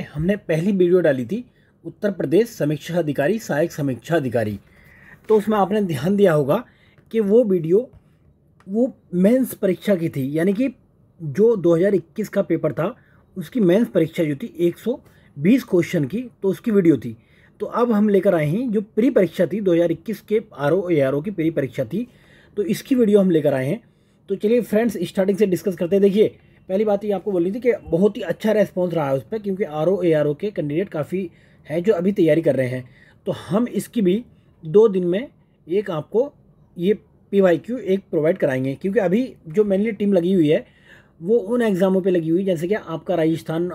हमने पहली वीडियो डाली थी उत्तर प्रदेश समीक्षा अधिकारी सहायक समीक्षा अधिकारी। तो उसमें आपने ध्यान दिया होगा कि वो वीडियो वो मेंस परीक्षा की थी, यानी कि जो 2021 का पेपर था उसकी मेंस परीक्षा जो थी 120 क्वेश्चन की, तो उसकी वीडियो थी। तो अब हम लेकर आए हैं जो प्री परीक्षा थी 2021 के RO की प्री परीक्षा थी, तो इसकी वीडियो हम लेकर आए हैं। तो चलिए फ्रेंड्स स्टार्टिंग से डिस्कस करते हैं। देखिए पहली बात ये आपको बोलनी थी कि बहुत ही अच्छा रेस्पॉन्स रहा है उस पर, क्योंकि RO के कैंडिडेट काफ़ी हैं जो अभी तैयारी कर रहे हैं। तो हम इसकी भी 2 दिन में एक आपको ये PYQ एक प्रोवाइड कराएंगे, क्योंकि अभी जो मेनली टीम लगी हुई है वो उन एग्ज़ामों पे लगी हुई है, जैसे कि आपका राजस्थान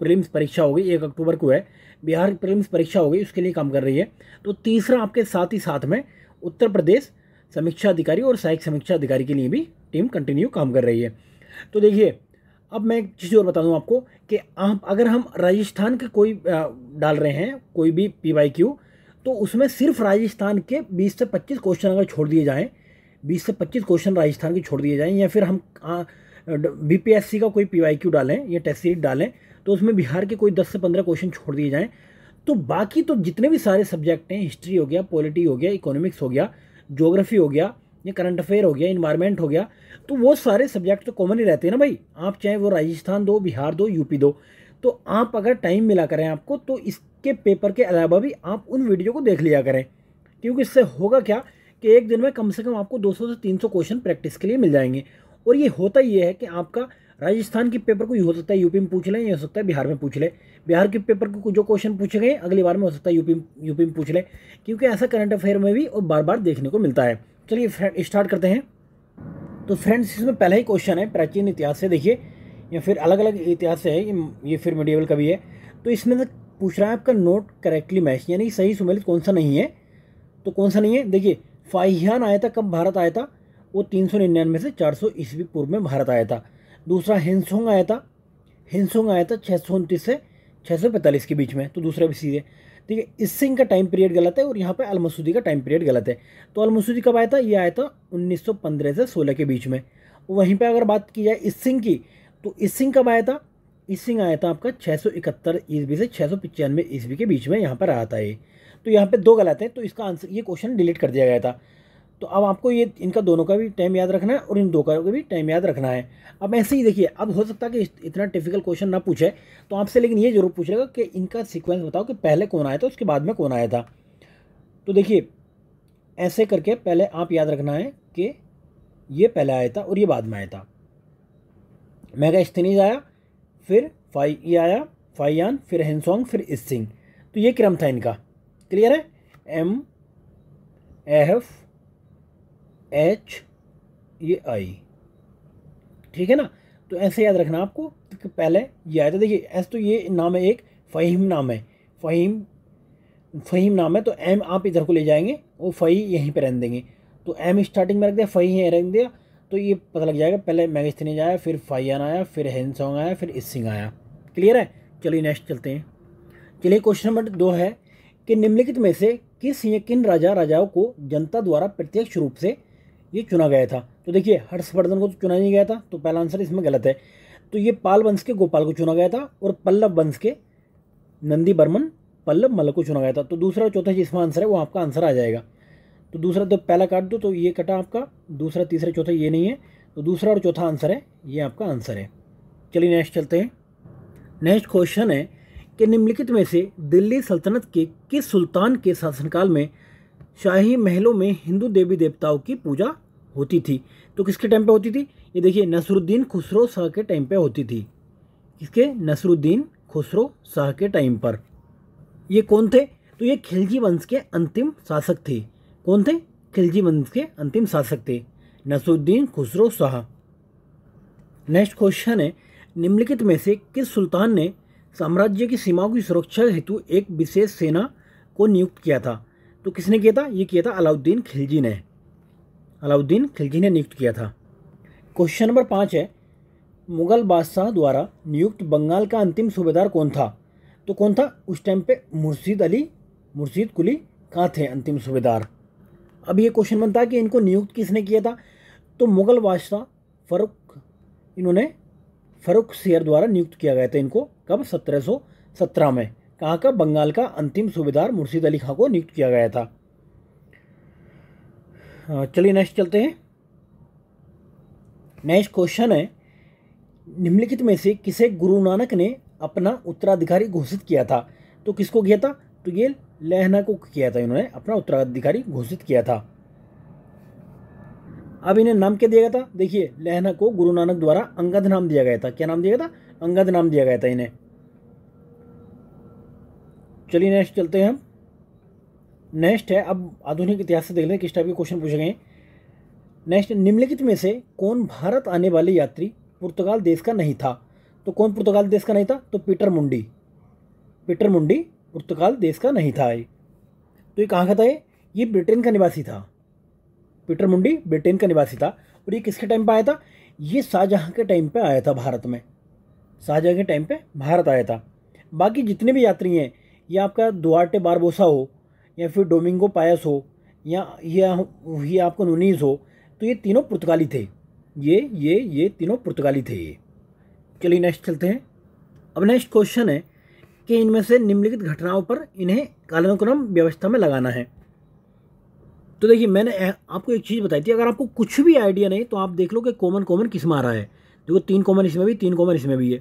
प्रीलिम्स परीक्षा हो गई 1 अक्टूबर को है, बिहार प्रीलिम्स परीक्षा हो गई, उसके लिए काम कर रही है। तो तीसरा आपके साथ ही साथ में उत्तर प्रदेश समीक्षा अधिकारी और सहायक समीक्षा अधिकारी के लिए भी टीम कंटिन्यू काम कर रही है। तो देखिए अब मैं एक चीज़ और बता दूं आपको कि आप अगर हम राजस्थान के कोई डाल रहे हैं कोई भी PYQ, तो उसमें सिर्फ राजस्थान के 20 से 25 क्वेश्चन अगर छोड़ दिए जाएँ, 20 से 25 क्वेश्चन राजस्थान के छोड़ दिए जाएँ, या फिर हम BPSC का कोई PYQ डालें या टेस्ट सीरीज डालें तो उसमें बिहार के कोई 10 से 15 क्वेश्चन छोड़ दिए जाएँ, तो बाकी तो जितने भी सारे सब्जेक्ट हैं, हिस्ट्री हो गया, पॉलिटी हो गया, इकोनॉमिक्स हो गया, ज्योग्राफी हो गया, या करंट अफेयर हो गया, इन्वायरमेंट हो गया, तो वो सारे सब्जेक्ट तो कॉमन ही रहते हैं ना भाई। आप चाहे वो राजस्थान दो, बिहार दो, यूपी दो, तो आप अगर टाइम मिला करें आपको, तो इसके पेपर के अलावा भी आप उन वीडियो को देख लिया करें, क्योंकि इससे होगा क्या कि एक दिन में कम से कम आपको 200 से 300 क्वेश्चन प्रैक्टिस के लिए मिल जाएंगे। और ये होता ये है कि आपका राजस्थान के पेपर को ये हो सकता है यूपी में पूछ लें, या हो सकता है बिहार में पूछ ले, बिहार के पेपर को जो क्वेश्चन पूछे गए अगली बार में हो सकता है यूपी में पूछ ले, क्योंकि ऐसा करंट अफेयर में भी और बार बार देखने को मिलता है। चलिए स्टार्ट करते हैं। तो फ्रेंड्स इसमें पहला ही क्वेश्चन है प्राचीन इतिहास से, देखिए, या फिर अलग अलग इतिहास से है, ये फिर मिडिवल का भी है। तो इसमें से पूछ रहा है आपका नोट करेक्टली मैच, यानी सही सुमेलित कौन सा नहीं है। तो कौन सा नहीं है, देखिए फाहियान आया था, कब भारत आया था, वो 399 से 400 ईस्वी पूर्व में भारत आया था। दूसरा हिंसोंग आया था, 629 से 645 के बीच में, तो दूसरा भी सीधे। ठीक है, इसिंग का टाइम पीरियड गलत है, और यहाँ पे अलमसूदी का टाइम पीरियड गलत है। तो अलमसूदी कब आया था, ये आया था 1915 से 16 के बीच में। वहीं पे अगर बात की जाए इसिंग की, तो इसिंग कब आया था, इसिंग आया था आपका 671 ईस्वी से 695 ईस्वी के बीच में, यहाँ पर आया था ये। तो यहाँ पे 2 गलत है, तो इसका आंसर, ये क्वेश्चन डिलीट कर दिया गया था। तो अब आपको ये इनका दोनों का भी टाइम याद रखना है और इन 2 का भी टाइम याद रखना है। अब ऐसे ही देखिए, अब हो सकता है कि इतना टिपिकल क्वेश्चन ना पूछे तो आपसे, लेकिन ये जरूर पूछेगा कि इनका सीक्वेंस बताओ कि पहले कौन आया था उसके बाद में कौन आया था। तो देखिए ऐसे करके पहले आप याद रखना है कि ये पहले आया था और ये बाद में आया था। मेगास्थनीज आया, फिर ये आया फाइयान, फिर हिंसोंग, फिर इसिंग। तो ये क्रम था इनका। क्लियर है, MFH ये I, ठीक है ना। तो ऐसे याद रखना आपको कि पहले ये आया था। देखिए ऐसे तो ये नाम है, एक फ़हीम नाम है, फ़हीम नाम है, तो M आप इधर को ले जाएंगे, वो फ़ही यहीं पे रहने देंगे, तो M स्टार्टिंग में रख दिया, फ़ही यहीं रख दिया, तो ये पता लग जाएगा पहले मेगास्थनीज आया, फिर फाइयान आया, फिर हिंसोंग आया, फिर इसिंग आया। क्लियर है, चलिए नेक्स्ट चलते हैं। चलिए क्वेश्चन नंबर 2 है कि निम्नलिखित में से किन राजाओं को जनता द्वारा प्रत्यक्ष रूप से ये चुना गया था। तो देखिए हर्षवर्धन को तो चुना नहीं गया था, तो पहला आंसर इसमें गलत है। तो ये पाल वंश के गोपाल को चुना गया था, और पल्लव वंश के नंदी बर्मन पल्लव मल्ल को चुना गया था। तो दूसरा चौथा जिसमें आंसर है वो आपका आंसर आ जाएगा। तो दूसरा तो पहला काट दो, तो ये कटा आपका, दूसरा तीसरा चौथा ये नहीं है, तो दूसरा और चौथा आंसर है, ये आपका आंसर है। चलिए नेक्स्ट चलते हैं। नेक्स्ट क्वेश्चन है कि निम्नलिखित में से दिल्ली सल्तनत के किस सुल्तान के शासनकाल में शाही महलों में हिंदू देवी देवताओं की पूजा होती थी। तो किसके टाइम पे होती थी, ये देखिए नसरुद्दीन खुसरो शाह के टाइम पे होती थी। किसके, नसरुद्दीन खुसरो शाह के टाइम पर। ये कौन थे, तो ये खिलजी वंश के अंतिम शासक थे। कौन थे, खिलजी वंश के अंतिम शासक थे, नसरुद्दीन खुसरो शाह। नेक्स्ट क्वेश्चन है, निम्नलिखित में से किस सुल्तान ने साम्राज्य की सीमाओं की सुरक्षा हेतु एक विशेष सेना को नियुक्त किया था। तो किसने किया था, ये किया था अलाउद्दीन खिलजी ने, अलाउद्दीन खिलजी ने नियुक्त किया था। क्वेश्चन नंबर 5 है, मुगल बादशाह द्वारा नियुक्त बंगाल का अंतिम सूबेदार कौन था। तो कौन था उस टाइम पे, मुर्शीद कुली कहाँ थे अंतिम सूबेदार। अब ये क्वेश्चन बनता है कि इनको नियुक्त किसने किया था। तो मुगल बादशाह फर्रुख शेर द्वारा नियुक्त किया गया था इनको कब? 1717 में। कहाँ का? बंगाल का अंतिम सूबेदार मुर्शीद अली खां को नियुक्त किया गया था। चलिए नेक्स्ट चलते हैं। नेक्स्ट क्वेश्चन है, निम्नलिखित में से किसे गुरु नानक ने अपना उत्तराधिकारी घोषित किया था? तो किसको किया था? तो ये लहना को किया था, इन्होंने अपना उत्तराधिकारी घोषित किया था। अब इन्हें नाम क्या दिया गया था? देखिए, लहना को गुरु नानक द्वारा अंगद नाम दिया गया था। क्या नाम दिया गया था? अंगद नाम दिया गया था इन्हें। चलिए नेक्स्ट चलते हैं हम। नेक्स्ट है, अब आधुनिक इतिहास से देख लें किस टाइप के क्वेश्चन पूछे गए हैं। नेक्स्ट, निम्नलिखित में से कौन भारत आने वाले यात्री पुर्तगाल देश का नहीं था? तो कौन पुर्तगाल देश का नहीं था? तो पीटर मुंडी। पीटर मुंडी पुर्तगाल देश का नहीं था। तो ये कहाँ का था? ये ब्रिटेन का निवासी था। पीटर मुंडी ब्रिटेन का निवासी था। और ये किसके टाइम पे आया था? ये शाहजहाँ के टाइम पे आया था भारत में। शाहजहाँ के टाइम पे भारत आया था। बाकी जितने भी यात्री हैं, ये आपका दुआर्टे बारबोसा हो या फिर डोमिंगो पायस हो या ये आपको नूनीज हो, तो ये तीनों पुर्तगाली थे। ये तीनों पुर्तगाली थे ये। चलिए नेक्स्ट चलते हैं। अब नेक्स्ट क्वेश्चन है कि इनमें से निम्नलिखित घटनाओं पर इन्हें कालानुक्रम व्यवस्था में लगाना है। तो देखिए, मैंने आपको एक चीज़ बताई थी, अगर आपको कुछ भी आइडिया नहीं तो आप देख लो कि कॉमन किस में आ रहा है। देखो, 3 कॉमन इसमें भी, 3 कॉमन इसमें भी है,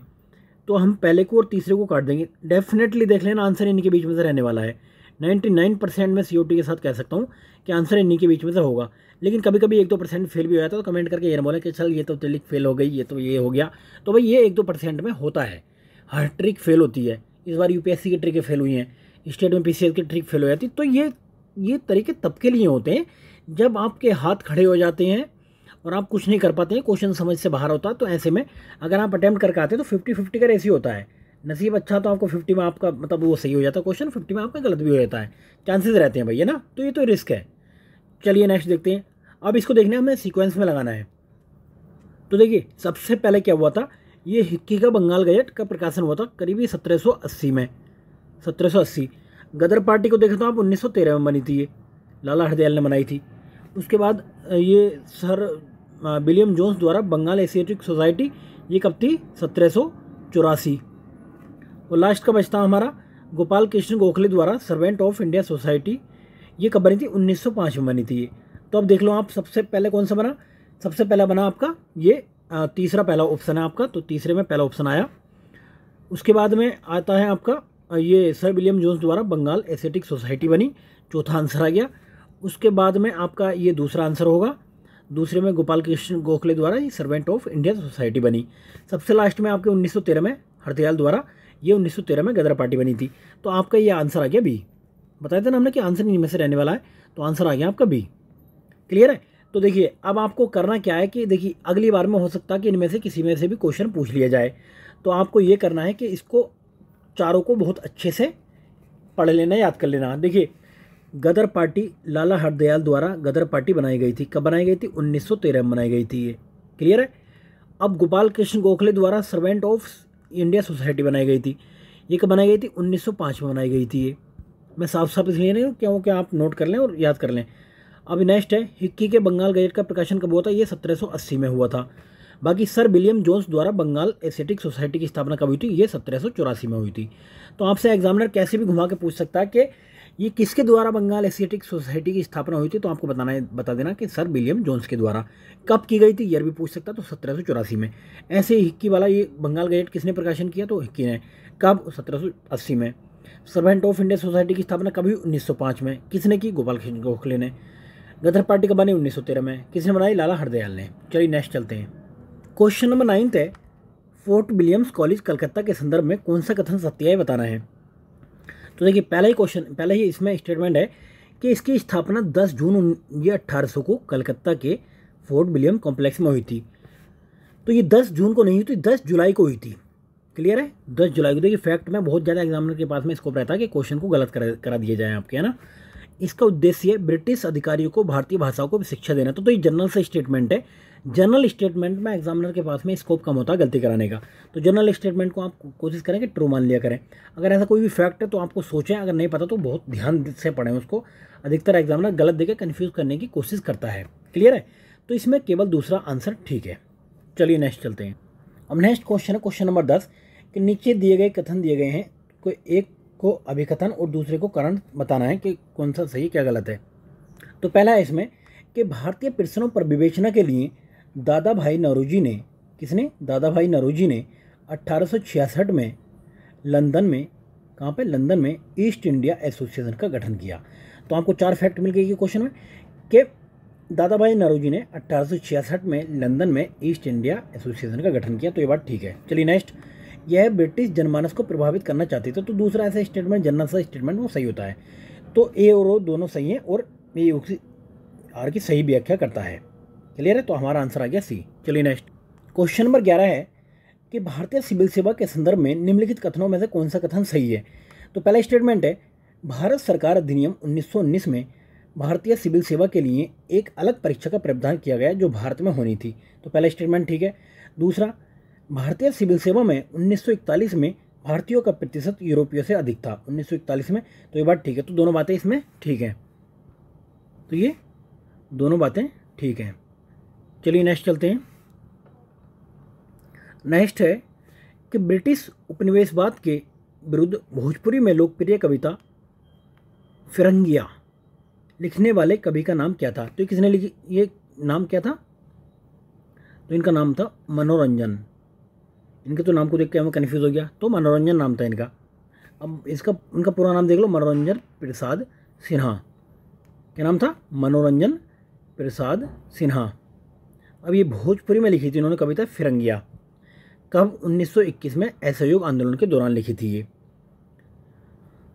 तो हम पहले को और तीसरे को काट देंगे। डेफिनेटली देख लेना, आंसर इन्हीं के बीच में से रहने वाला है। 99% में COT के साथ कह सकता हूँ कि आंसर इन्हीं के बीच में से होगा। लेकिन कभी कभी 1-2% फेल भी हो जाता है, तो कमेंट करके ये ना बोले कि चल ये तो ट्रिक फेल हो गई, ये तो ये हो गया। तो भाई ये 1-2% में होता है, हर ट्रिक फेल होती है। इस बार UPSC की ट्रिकें फेल हुई हैं, स्टेट में PCS की ट्रिक फेल हो जाती। तो ये तरीके तब के लिए होते हैं जब आपके हाथ खड़े हो जाते हैं और आप कुछ नहीं कर पाते हैं, क्वेश्चन समझ से बाहर होता है। तो ऐसे में अगर आप अटैम्प्ट करके आते हैं तो 50-50 का रेशियो होता है। नसीब अच्छा तो आपको 50 में आपका मतलब वो सही हो जाता है क्वेश्चन, 50 में आपका गलत भी हो जाता है, चांसेस रहते हैं भैया ना। तो ये तो रिस्क है। चलिए नेक्स्ट देखते हैं। अब इसको देखने हमें सीक्वेंस में लगाना है। तो देखिए, सबसे पहले क्या हुआ था, ये हिक्की का बंगाल गजट का प्रकाशन हुआ था करीबी 1780 में। 1780। गदर पार्टी को देखा तो आप 1913 में बनी थी, ये लाला हरदयाल ने बनाई थी। उसके बाद ये सर विलियम जोन्स द्वारा बंगाल एशियाटिक सोसाइटी, ये कब थी? 1784। और लास्ट का बचता हमारा गोपाल कृष्ण गोखले द्वारा सर्वेंट ऑफ इंडिया सोसाइटी, ये कब बनी थी? 1905 में बनी थी ये। तो अब देख लो आप, सबसे पहले कौन सा बना? सबसे पहला बना आपका ये तीसरा पहला ऑप्शन है आपका, तो तीसरे में पहला ऑप्शन आया। उसके बाद में आता है आपका ये सर विलियम जोन्स द्वारा बंगाल एशियाटिक सोसाइटी बनी, चौथा आंसर आ गया। उसके बाद में आपका ये दूसरा आंसर होगा, दूसरे में गोपाल कृष्ण गोखले द्वारा ये सर्वेंट ऑफ इंडिया सोसाइटी बनी। सबसे लास्ट में आपके 1913 में हरदयाल द्वारा, ये 1913 में गदर पार्टी बनी थी। तो आपका ये आंसर आ गया बी। बताया था ना हमने कि आंसर इनमें से रहने वाला है, तो आंसर आ गया आपका बी। क्लियर है? तो देखिए, अब आपको करना क्या है कि देखिए, अगली बार में हो सकता है कि इनमें से किसी में से भी क्वेश्चन पूछ लिया जाए। तो आपको ये करना है कि इसको चारों को बहुत अच्छे से पढ़ लेना, याद कर लेना। देखिए, गदर पार्टी लाला हरदयाल द्वारा गदर पार्टी बनाई गई थी। कब बनाई गई थी? 1913 में बनाई गई थी ये। क्लियर है? अब गोपाल कृष्ण गोखले द्वारा सर्वेंट ऑफ इंडिया सोसाइटी बनाई गई थी, ये कब बनाई गई थी? 1905 में बनाई गई थी ये। मैं साफ साफ इसलिए नहीं हूँ क्योंकि आप नोट कर लें और याद कर लें। अब नेक्स्ट है, हिक्की के बंगाल गजट का प्रकाशन कब हुआ था? ये 1780 में हुआ था। बाकी सर विलियम जोन्स द्वारा बंगाल एशियाटिक सोसाइटी की स्थापना कब हुई थी? ये 1784 में हुई थी। तो आपसे एग्जामिनर कैसे भी घुमा के पूछ सकता है कि ये किसके द्वारा बंगाल एशियाटिक सोसाइटी की स्थापना हुई थी, तो आपको बता देना कि सर विलियम जोन्स के द्वारा। कब की गई थी ईयर भी पूछ सकता, तो 1784 में। ऐसे ही हिक्की वाला ये बंगाल गजट किसने प्रकाशन किया? तो हिक्की ने। कब? 1780 में। सर्वेंट ऑफ इंडिया सोसाइटी की स्थापना कभी? 1905 में। किसने की? गोपाल कृष्ण गोखले ने। गदर पार्टी कब बनी? 1913 में। किसने बनाई? लाला हरदयाल ने। चलिए नेक्स्ट चलते हैं। क्वेश्चन नंबर 9 है, फोर्ट विलियम्स कॉलेज कलकत्ता के संदर्भ में कौन सा कथन सत्य है बताना है। तो देखिए, पहले ही इसमें स्टेटमेंट है कि इसकी स्थापना 10 जून 1800 को कलकत्ता के फोर्ट विलियम कॉम्प्लेक्स में हुई थी। तो ये 10 जून को नहीं हुई थी, 10 जुलाई को हुई थी। क्लियर है? 10 जुलाई को। देखिए, फैक्ट में बहुत ज़्यादा एग्जामिनर के पास में स्कोप रहता है कि क्वेश्चन को गलत करा दिया जाए आपके, है ना। इसका उद्देश्य ब्रिटिश अधिकारियों को भारतीय भाषाओं को शिक्षा देना। तो ये जनरल से स्टेटमेंट है। जनरल स्टेटमेंट में एग्जामिनर के पास में स्कोप कम होता है गलती कराने का। तो जनरल स्टेटमेंट को आप कोशिश करें कि ट्रू मान लिया करें। अगर ऐसा कोई भी फैक्ट है तो आपको सोचें, अगर नहीं पता तो बहुत ध्यान से पढ़ें उसको। अधिकतर एग्जामिनर गलत देके कन्फ्यूज करने की कोशिश करता है। क्लियर है? तो इसमें केवल दूसरा आंसर ठीक है। चलिए नेक्स्ट चलते हैं। अब नेक्स्ट क्वेश्चन है, क्वेश्चन नंबर 10, कि नीचे दिए गए कथन दिए गए हैं, कोई एक को अभिकथन और दूसरे को कारण बताना है कि कौन सा सही क्या गलत है। तो पहला है इसमें कि भारतीय प्रश्नों पर विवेचना के लिए दादा भाई नौरोजी ने, किसने, दादा भाई नौरोजी ने 1866 में लंदन में, कहाँ पे, लंदन में ईस्ट इंडिया एसोसिएशन का गठन किया। तो आपको 4 फैक्ट मिल गई क्वेश्चन में कि दादा भाई नौरोजी ने 1866 में लंदन में ईस्ट इंडिया एसोसिएशन का गठन किया। तो ये बात ठीक है। चलिए नेक्स्ट, यह ब्रिटिश जनमानस को प्रभावित करना चाहती थी। तो दूसरा ऐसा स्टेटमेंट, जनरल सा स्टेटमेंट, वो सही होता है। तो ए और ओ दोनों सही हैं और ए आर की सही व्याख्या करता है। क्लियर है? तो हमारा आंसर आ गया सी। चलिए नेक्स्ट, क्वेश्चन नंबर 11 है कि भारतीय सिविल सेवा के संदर्भ में निम्नलिखित कथनों में से कौन सा कथन सही है। तो पहला स्टेटमेंट है, भारत सरकार अधिनियम 1919 में भारतीय सिविल सेवा के लिए एक अलग परीक्षा का प्रावधान किया गया जो भारत में होनी थी। तो पहला स्टेटमेंट ठीक है। दूसरा, भारतीय सिविल सेवा में 1941 में भारतीयों का प्रतिशत यूरोपियों से अधिक था, 1941 में। तो ये बात ठीक है। तो दोनों बातें इसमें ठीक हैं। तो ये दोनों बातें ठीक हैं। चलिए नेक्स्ट चलते हैं। नेक्स्ट है कि ब्रिटिश उपनिवेशवाद के विरुद्ध भोजपुरी में लोकप्रिय कविता फिरंगिया लिखने वाले कवि का नाम क्या था। तो ये किसने लिखी, ये नाम क्या था? तो इनका नाम था मनोरंजन। इनके तो नाम को देख के मैं कन्फ्यूज़ हो गया। तो मनोरंजन नाम था इनका। अब इनका पूरा नाम देख लो, मनोरंजन प्रसाद सिन्हा। क्या नाम था? मनोरंजन प्रसाद सिन्हा। अब ये भोजपुरी में लिखी थी इन्होंने कविता फिरंगिया। कब? 1921 में असहयोग आंदोलन के दौरान लिखी थी ये।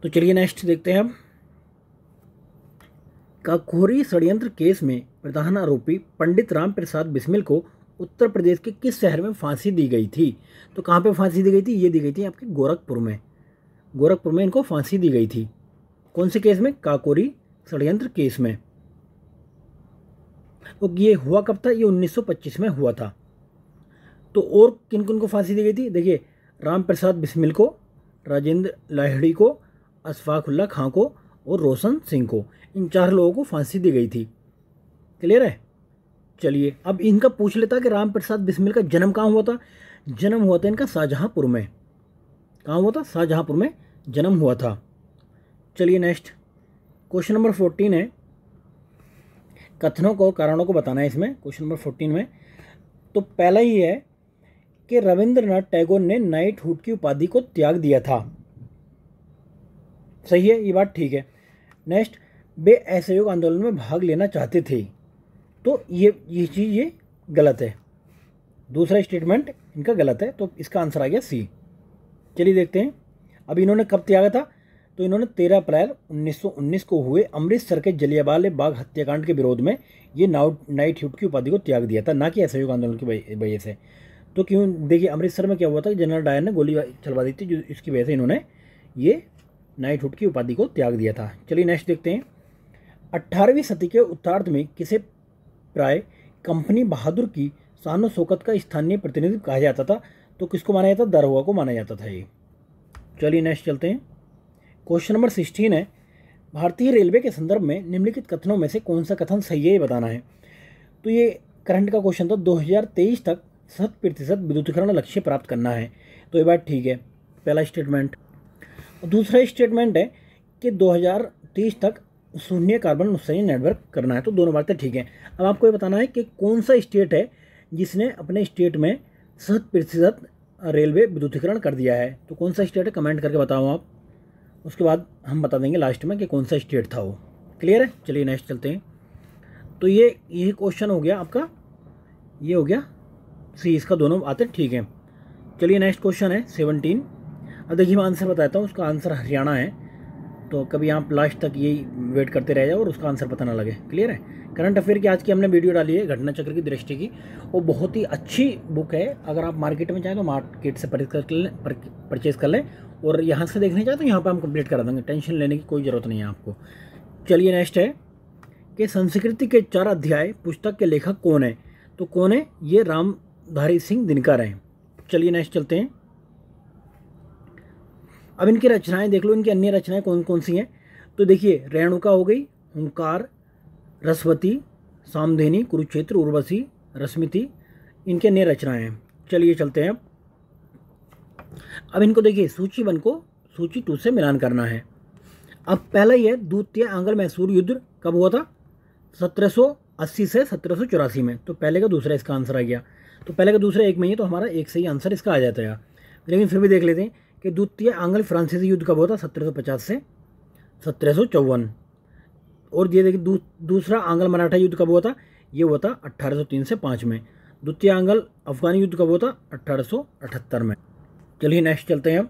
तो चलिए नेक्स्ट देखते हैं अब। काकोरी षड्यंत्र केस में प्रधान आरोपी पंडित राम प्रसाद बिस्मिल को उत्तर प्रदेश के किस शहर में फांसी दी गई थी। तो कहाँ पे फांसी दी गई थी? ये दी गई थी आपके गोरखपुर में। गोरखपुर में इनको फांसी दी गई थी। कौन से केस में? काकोरी षड्यंत्र केस में। तो ये हुआ कब था? ये 1925 में हुआ था। तो और किन किन को फांसी दी गई थी? देखिए, राम प्रसाद बिस्मिल को, राजेंद्र लाहिड़ी को, अशफाकुल्ला खां को और रोशन सिंह को, इन 4 लोगों को फांसी दी गई थी। क्लियर है? चलिए अब इनका पूछ लेता कि राम प्रसाद बिस्मिल का जन्म कहाँ हुआ था। जन्म हुआ था इनका शाहजहांपुर में। कहाँ हुआ था? शाहजहांपुर में जन्म हुआ था। चलिए नेक्स्ट, क्वेश्चन नंबर 14 है, कथनों को, कारणों को बताना है इसमें। क्वेश्चन नंबर 14 में तो पहला ही है कि रविंद्रनाथ टैगोर ने नाइटहुड की उपाधि को त्याग दिया था। सही है, ये बात ठीक है। नेक्स्ट, वे असहयोग आंदोलन में भाग लेना चाहते थे। तो ये चीज़ ये गलत है। दूसरा स्टेटमेंट इनका गलत है। तो इसका आंसर आ गया सी। चलिए देखते हैं अब इन्होंने कब त्यागा था। तो इन्होंने 13 अप्रैल 1919 को हुए अमृतसर के जलियांवाला बाग हत्याकांड के विरोध में ये नाइटहुड की उपाधि को त्याग दिया था, ना कि असहयोग आंदोलन की वजह से। तो क्यों? देखिए, अमृतसर में क्या हुआ था, जनरल डायर ने गोली चलवा दी थी, जो इसकी वजह से इन्होंने ये नाइटहुड की उपाधि को त्याग दिया था। चलिए नेक्स्ट देखते हैं। 18वीं सदी के उत्तरार्ध में किसे प्राय कंपनी बहादुर की शान शौकत का स्थानीय प्रतिनिधि कहा जाता था। तो किसको माना जाता? दारोगा को माना जाता था ये। चलिए नेक्स्ट चलते हैं। क्वेश्चन नंबर 16 है, भारतीय रेलवे के संदर्भ में निम्नलिखित कथनों में से कौन सा कथन सही है ये बताना है। तो ये करंट का क्वेश्चन था। 2023 तक 100% विद्युतीकरण लक्ष्य प्राप्त करना है। तो ये बात ठीक है, पहला स्टेटमेंट। दूसरा स्टेटमेंट है कि 2030 तक शून्य कार्बन उत्सर्जन नेटवर्क करना है। तो दोनों बातें ठीक हैं। अब आपको ये बताना है कि कौन सा स्टेट है जिसने अपने स्टेट में 100% रेलवे विद्युतीकरण कर दिया है। तो कौन सा स्टेट है, कमेंट करके बताओ आप। उसके बाद हम बता देंगे लास्ट में कि कौन सा स्टेट था वो। क्लियर है? चलिए नेक्स्ट चलते हैं। तो यही क्वेश्चन हो गया आपका, ये हो गया सी। इसका दोनों बातें ठीक हैं। चलिए नेक्स्ट क्वेश्चन है 17। अब देखिए मैं आंसर बताता हूँ। उसका आंसर हरियाणा है। तो कभी आप लास्ट तक यही वेट करते रह जाओ और उसका आंसर पता ना लगे। क्लियर है? करंट अफेयर की आज की हमने वीडियो डाली है, घटना चक्र की दृष्टि की। वो बहुत ही अच्छी बुक है। अगर आप मार्केट में चाहें तो मार्केट से परचेज कर लें, और यहाँ से देखने चाहें तो यहाँ पर हम कंप्लीट करा देंगे। टेंशन लेने की कोई ज़रूरत नहीं है आपको। चलिए नेक्स्ट है कि संस्कृति के 4 अध्याय पुस्तक के लेखक कौन है। तो कौन है? ये रामधारी सिंह दिनकर हैं। चलिए नेक्स्ट चलते हैं। अब इनकी रचनाएं देख लो, इनकी अन्य रचनाएं कौन कौन सी हैं। तो देखिए, रेणुका हो गई, हुंकार, रसवती, सामधेनी, कुरुक्षेत्र, उर्वशी, रश्मिति, इनके अन्य रचनाएं हैं। चलिए चलते हैं अब। अब इनको देखिए, सूची 1 को सूची 2 से मिलान करना है। अब पहला ये द्वितीय आंग्ल मैसूर युद्ध कब हुआ था? 1780 से 1784 में। तो पहले का दूसरा इसका आंसर आ गया। तो पहले का दूसरा एक में ही, तो हमारा एक सही आंसर इसका आ जाता है। लेकिन फिर भी देख लेते हैं कि द्वितीय आंग्ल फ्रांसीसी युद्ध कब हुआ था? 1750 से 1754। और ये देखिए दूसरा आंग्ल मराठा युद्ध कब हुआ था? ये हुआ था 1803 से 5 में। द्वितीय आंग्ल अफगानी युद्ध कब हुआ था? 1878 में। चलिए नेक्स्ट चलते हैं।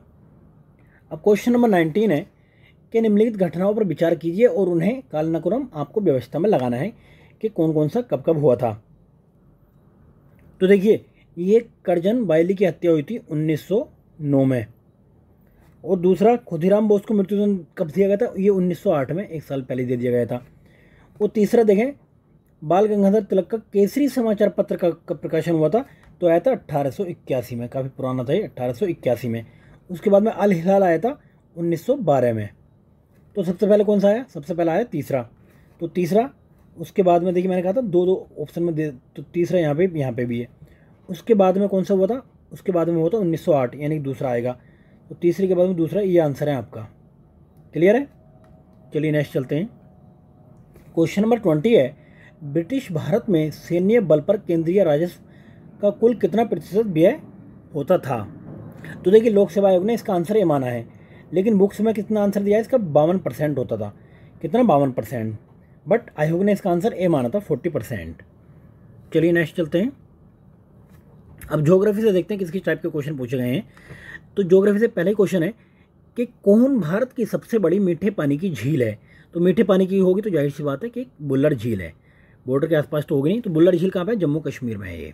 अब क्वेश्चन नंबर 19 है कि निम्नलिखित घटनाओं पर विचार कीजिए और उन्हें कालानुक्रम आपको व्यवस्था में लगाना है कि कौन कौन सा कब कब हुआ था। तो देखिए, ये करजन बायली की हत्या हुई थी 1909 में। और दूसरा, खुदीराम बोस को मृत्युदंड कब दिया गया था? ये 1908 में, एक साल पहले दे दिया गया था। और तीसरा देखें, बाल गंगाधर तिलक का केसरी समाचार पत्र का प्रकाशन हुआ था, तो आया था 1881 में। काफ़ी पुराना था ये, 1881 में। उसके बाद में अल हिलाल आया था 1912 में। तो सबसे पहले कौन सा आया? सबसे पहला आया तीसरा। तो तीसरा, उसके बाद में देखिए मैंने कहा था दो दो ऑप्शन में दे, तो तीसरा यहाँ पे भी है। उसके बाद में कौन सा हुआ था? उसके बाद में हुआ था 1908, यानी कि दूसरा आएगा। तो तीसरे के बाद में दूसरा, ये आंसर है आपका। क्लियर है? चलिए नेक्स्ट चलते हैं। क्वेश्चन नंबर 20 है, ब्रिटिश भारत में सैन्य बल पर केंद्रीय राजस्व का कुल कितना प्रतिशत व्यय होता था? तो देखिए, लोक सेवा आयोग ने इसका आंसर ये माना है, लेकिन बुक्स में कितना आंसर दिया है इसका? 52% होता था। कितना? 52%। बट आयोग ने इसका आंसर ए माना था 40%। चलिए नेक्स्ट चलते हैं। अब ज्योग्राफी से देखते हैं किस किस टाइप के क्वेश्चन पूछे गए हैं। तो ज्योग्राफी से पहले क्वेश्चन है कि कौन भारत की सबसे बड़ी मीठे पानी की झील है? तो मीठे पानी की होगी तो जाहिर सी बात है कि बुल्लर झील है। बॉर्डर के आसपास तो होगी नहीं। तो बुल्लर झील कहाँ पे? जम्मू कश्मीर में है ये।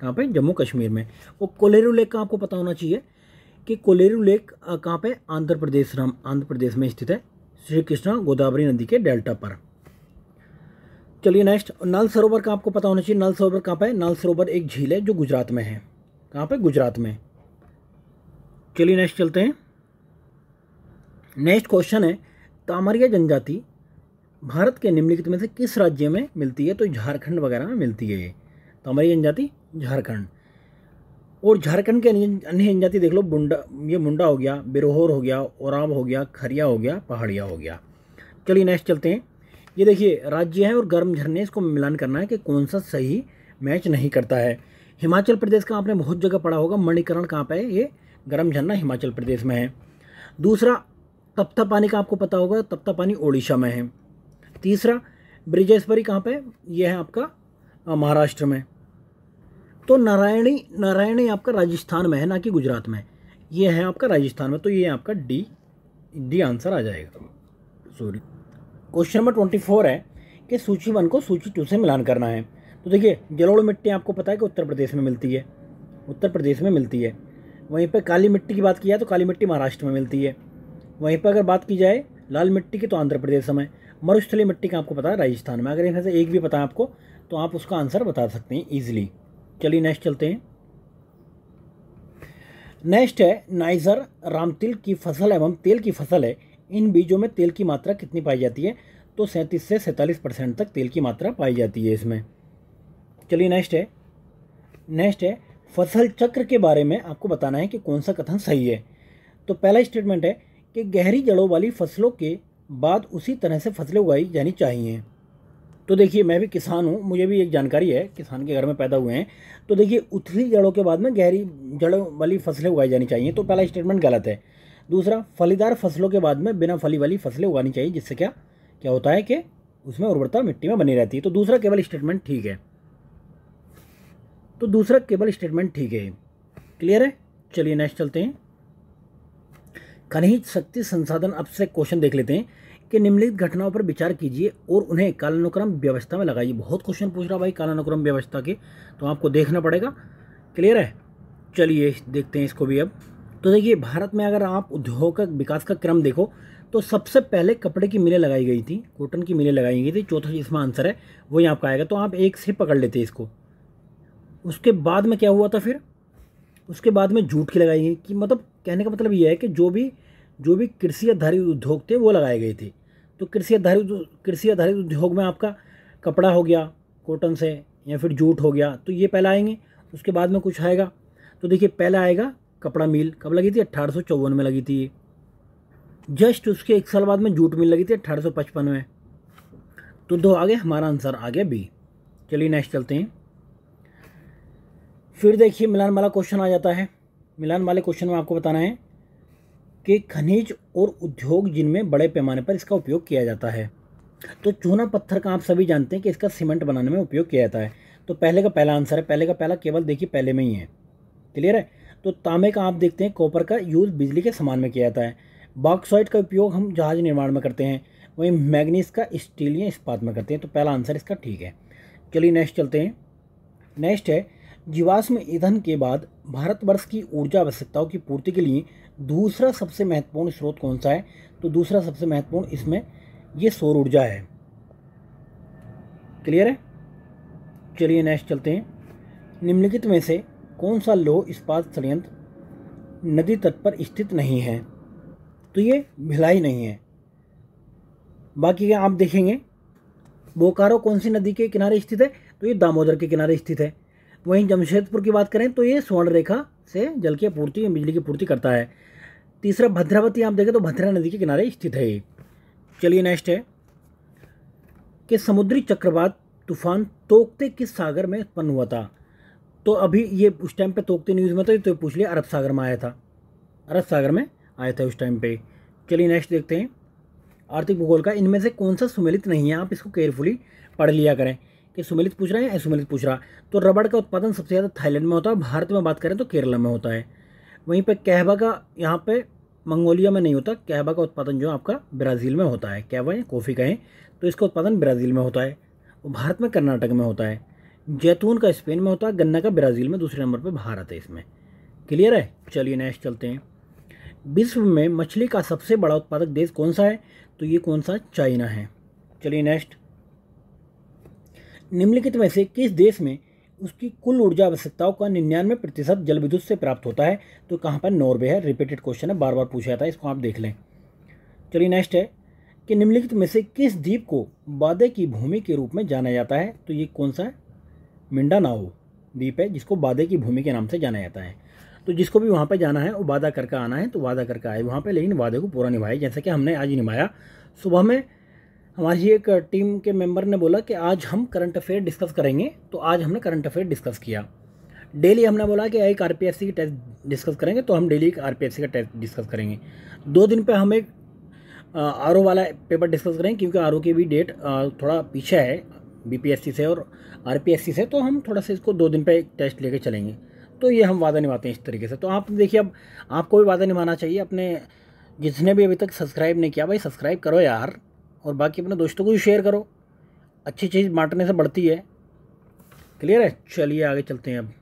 कहाँ पे? जम्मू कश्मीर में। और कोलेरू लेक का आपको पता होना चाहिए कि कोलेरू लेक कहाँ पे? आंध्र प्रदेश में स्थित है, श्री कृष्णा गोदावरी नदी के डेल्टा पर। चलिए नेक्स्ट, नल सरोवर का आपको पता होना चाहिए। नल सरोवर कहाँ पे है? नल सरोवर एक झील है जो गुजरात में है। कहाँ पे? गुजरात में। चलिए नेक्स्ट चलते हैं। नेक्स्ट क्वेश्चन है, तामरिया जनजाति भारत के निम्नलिखित में से किस राज्य में मिलती है? तो झारखंड वगैरह में मिलती है ये तामरिया जनजाति, झारखंड। और झारखंड के अन्य जनजाति देख लो, ये मुंडा हो गया, बिरोहोर हो गया, ओराव हो गया, खरिया हो गया, पहाड़िया हो गया। चलिए नेक्स्ट चलते हैं। ये देखिए राज्य है और गर्म झरने, इसको मिलान करना है कि कौन सा सही मैच नहीं करता है। हिमाचल प्रदेश का आपने बहुत जगह पढ़ा होगा। मणिकरण कहाँ पे है? ये गर्म झरना हिमाचल प्रदेश में है। दूसरा, तप्ता पानी का आपको पता होगा, तप्ता पानी ओडिशा में है। तीसरा, ब्रिजेश्वरी कहाँ पे? यह है आपका महाराष्ट्र में। तो नारायणी आपका राजस्थान में है, ना कि गुजरात में। ये है आपका राजस्थान में। तो ये आपका डी आंसर आ जाएगा। सॉरी। क्वेश्चन नंबर 24 है कि सूची 1 को सूची 2 से मिलान करना है। तो देखिए, जलोढ़ मिट्टी आपको पता है कि उत्तर प्रदेश में मिलती है, उत्तर प्रदेश में मिलती है। वहीं पर काली मिट्टी की बात की जाए तो काली मिट्टी महाराष्ट्र में मिलती है। वहीं पर अगर बात की जाए लाल मिट्टी की तो आंध्र प्रदेश में। मरुस्थलीय मिट्टी का आपको पता है राजस्थान में। अगर इनमें से एक भी पता है आपको तो आप उसका आंसर बता सकते हैं ईजिली। चलिए नेक्स्ट चलते हैं। नेक्स्ट है, नाइजर रामतिल की फसल एवं तेल की फसल है। इन बीजों में तेल की मात्रा कितनी पाई जाती है? तो 37 से 47% तक तेल की मात्रा पाई जाती है इसमें। चलिए नेक्स्ट है फसल चक्र के बारे में आपको बताना है कि कौन सा कथन सही है। तो पहला स्टेटमेंट है कि गहरी जड़ों वाली फसलों के बाद उसी तरह से फसलें उगाई जानी चाहिए। तो देखिए, मैं भी किसान हूँ, मुझे भी एक जानकारी है, किसान के घर में पैदा हुए हैं। तो देखिए, उथली जड़ों के बाद में गहरी जड़ों वाली फसलें उगाई जानी चाहिए। तो पहला स्टेटमेंट गलत है। दूसरा, फलीदार फसलों के बाद में बिना फली वाली फसलें उगानी चाहिए, जिससे क्या होता है कि उसमें उर्वरता मिट्टी में बनी रहती है। तो दूसरा केवल स्टेटमेंट ठीक है। क्लियर है? चलिए नेक्स्ट चलते हैं। खनिज शक्ति संसाधन, अब से क्वेश्चन देख लेते हैं कि निम्नलिखित घटनाओं पर विचार कीजिए और उन्हें कालानुक्रम व्यवस्था में लगाइए। बहुत क्वेश्चन पूछ रहा भाई कालानुक्रम व्यवस्था के, तो आपको देखना पड़ेगा। क्लियर है? चलिए देखते हैं इसको भी अब। तो देखिए, भारत में अगर आप उद्योग का विकास का क्रम देखो तो सबसे पहले कपड़े की मिलें लगाई गई थी, कॉटन की मिलें लगाई गई थी। चौथा जिसमें आंसर है वही आपका आएगा। तो आप एक से पकड़ लेते इसको। उसके बाद में क्या हुआ था फिर? उसके बाद में जूट की लगाई गई। कि मतलब कहने का मतलब ये है कि जो भी कृषि आधारित उद्योग थे वो लगाए गए थे। तो कृषि आधारित उद्योग में आपका कपड़ा हो गया कॉटन से, या फिर जूट हो गया, तो ये पहला आएंगे। उसके बाद में कुछ आएगा। तो देखिए, पहला आएगा कपड़ा मिल कब लगी थी? 1854 में लगी थी ये। जस्ट उसके 1 साल बाद में जूट मिल लगी थी 1855 में। तो 2 आ गए, हमारा आंसर आ गया बी। चलिए नेक्स्ट चलते हैं। फिर देखिए मिलान वाला क्वेश्चन आ जाता है। मिलान वाले क्वेश्चन में आपको बताना है कि खनिज और उद्योग जिनमें बड़े पैमाने पर इसका उपयोग किया जाता है। तो चूना पत्थर का आप सभी जानते हैं कि इसका सीमेंट बनाने में उपयोग किया जाता है। तो पहले का पहला आंसर है, पहले का पहला केवल देखिए पहले में ही है। क्लियर है। तो तांबे का आप देखते हैं, कॉपर का यूज़ बिजली के सामान में किया जाता है। बॉक्साइट का उपयोग हम जहाज निर्माण में करते हैं। वहीं मैग्नीज का स्टील या इस्पात में करते हैं। तो पहला आंसर इसका ठीक है। चलिए नेक्स्ट चलते हैं। नेक्स्ट है जीवाश्म ईंधन के बाद भारतवर्ष की ऊर्जा आवश्यकताओं की पूर्ति के लिए दूसरा सबसे महत्वपूर्ण स्रोत कौन सा है? तो दूसरा सबसे महत्वपूर्ण इसमें ये सौर ऊर्जा है। क्लियर है। चलिए नेक्स्ट चलते हैं। निम्नलिखित में से कौन सा लौह इस्पात संयंत्र नदी तट पर स्थित नहीं है? तो ये भिलाई नहीं है। बाकी का आप देखेंगे बोकारो कौन सी नदी के किनारे स्थित है? तो ये दामोदर के किनारे स्थित है। वहीं जमशेदपुर की बात करें तो ये स्वर्ण रेखा से जल की आपूर्ति बिजली की पूर्ति करता है। तीसरा भद्रावती आप देखें तो भद्रा नदी के किनारे स्थित है ये। चलिए नेक्स्ट है कि समुद्री चक्रवात तूफान तोकते किस सागर में उत्पन्न हुआ था? तो अभी ये उस टाइम पे तोकते न्यूज़ में था, तो पूछ लिया अरब सागर में आया था। अरब सागर में आया था उस टाइम पे। चलिए नेक्स्ट देखते हैं आर्थिक भूगोल का। इनमें से कौन सा सुमेलित नहीं है? आप इसको केयरफुली पढ़ लिया करें कि सुमेलित पूछ रहा है या असुमेलित पूछ रहा। तो रबड़ का उत्पादन सबसे ज़्यादा थाईलैंड में होता है। भारत में बात करें तो केरला में होता है। वहीं पे कहवा का यहाँ पे मंगोलिया में नहीं होता। कहवा का उत्पादन जो आपका ब्राज़ील में होता है। कहवा या कॉफ़ी कहें तो इसका उत्पादन ब्राज़ील में होता है। वो भारत में कर्नाटक में होता है। जैतून का स्पेन में होता है। गन्ना का ब्राज़ील में, दूसरे नंबर पर भारत है इसमें। क्लियर है। चलिए नेक्स्ट चलते हैं। विश्व में मछली का सबसे बड़ा उत्पादक देश कौन सा है? तो ये कौन सा? चाइना है। चलिए नेक्स्ट। निम्नलिखित में से किस देश में उसकी कुल ऊर्जा आवश्यकताओं का 99% जल विद्युत से प्राप्त होता है? तो कहाँ पर? नॉर्वे है। रिपीटेड क्वेश्चन है, बार बार पूछा जाता है, इसको आप देख लें। चलिए नेक्स्ट है कि निम्नलिखित में से किस द्वीप को बादे की भूमि के रूप में जाना जाता है? तो ये कौन सा है? मिंडानाओ द्वीप है जिसको बादे की भूमि के नाम से जाना जाता है। तो जिसको भी वहाँ पर जाना है वो वादा करके आना है, तो वादा करके आए वहाँ पे, लेकिन वादे को पूरा निभाए, जैसे कि हमने आज निभाया। सुबह में हमारी एक टीम के मेंबर ने बोला कि आज हम करंट अफेयर डिस्कस करेंगे, तो आज हमने करंट अफेयर डिस्कस किया। डेली हमने बोला कि एक आरपीएससी की टेस्ट डिस्कस करेंगे, तो हम डेली एक आरपीएससी का टेस्ट डिस्कस करेंगे। 2 दिन पे हम एक आरओ वाला पेपर डिस्कस करेंगे, क्योंकि आरओ की भी डेट थोड़ा पीछे है बीपीएससी से और आरपीएससी से, तो हम थोड़ा सा इसको 2 दिन पे एक टेस्ट लेके चलेंगे। तो ये हम वादा निभाते हैं इस तरीके से। तो आप देखिए, अब आपको भी वादा निभाना चाहिए। अपने जिसने भी अभी तक सब्सक्राइब नहीं किया भाई सब्सक्राइब करो यार, और बाकी अपने दोस्तों को भी शेयर करो। अच्छी चीज़ बांटने से बढ़ती है। क्लियर है। चलिए आगे चलते हैं। अब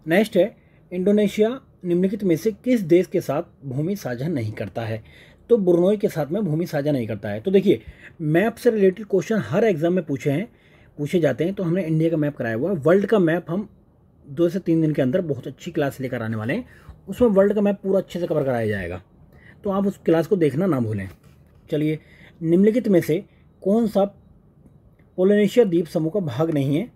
नेक्स्ट है इंडोनेशिया निम्नलिखित में से किस देश के साथ भूमि साझा नहीं करता है? तो ब्रुनोई के साथ में भूमि साझा नहीं करता है। तो देखिए मैप से रिलेटेड क्वेश्चन हर एग्जाम में पूछे जाते हैं। तो हमने इंडिया का मैप कराया हुआ है। वर्ल्ड का मैप हम 2 से 3 दिन के अंदर बहुत अच्छी क्लास लेकर आने वाले हैं। उसमें वर्ल्ड का मैप पूरा अच्छे से कवर कराया जाएगा, तो आप उस क्लास को देखना ना भूलें। चलिए निम्नलिखित में से कौन सा पोलिनेशिया द्वीप समूह का भाग नहीं है?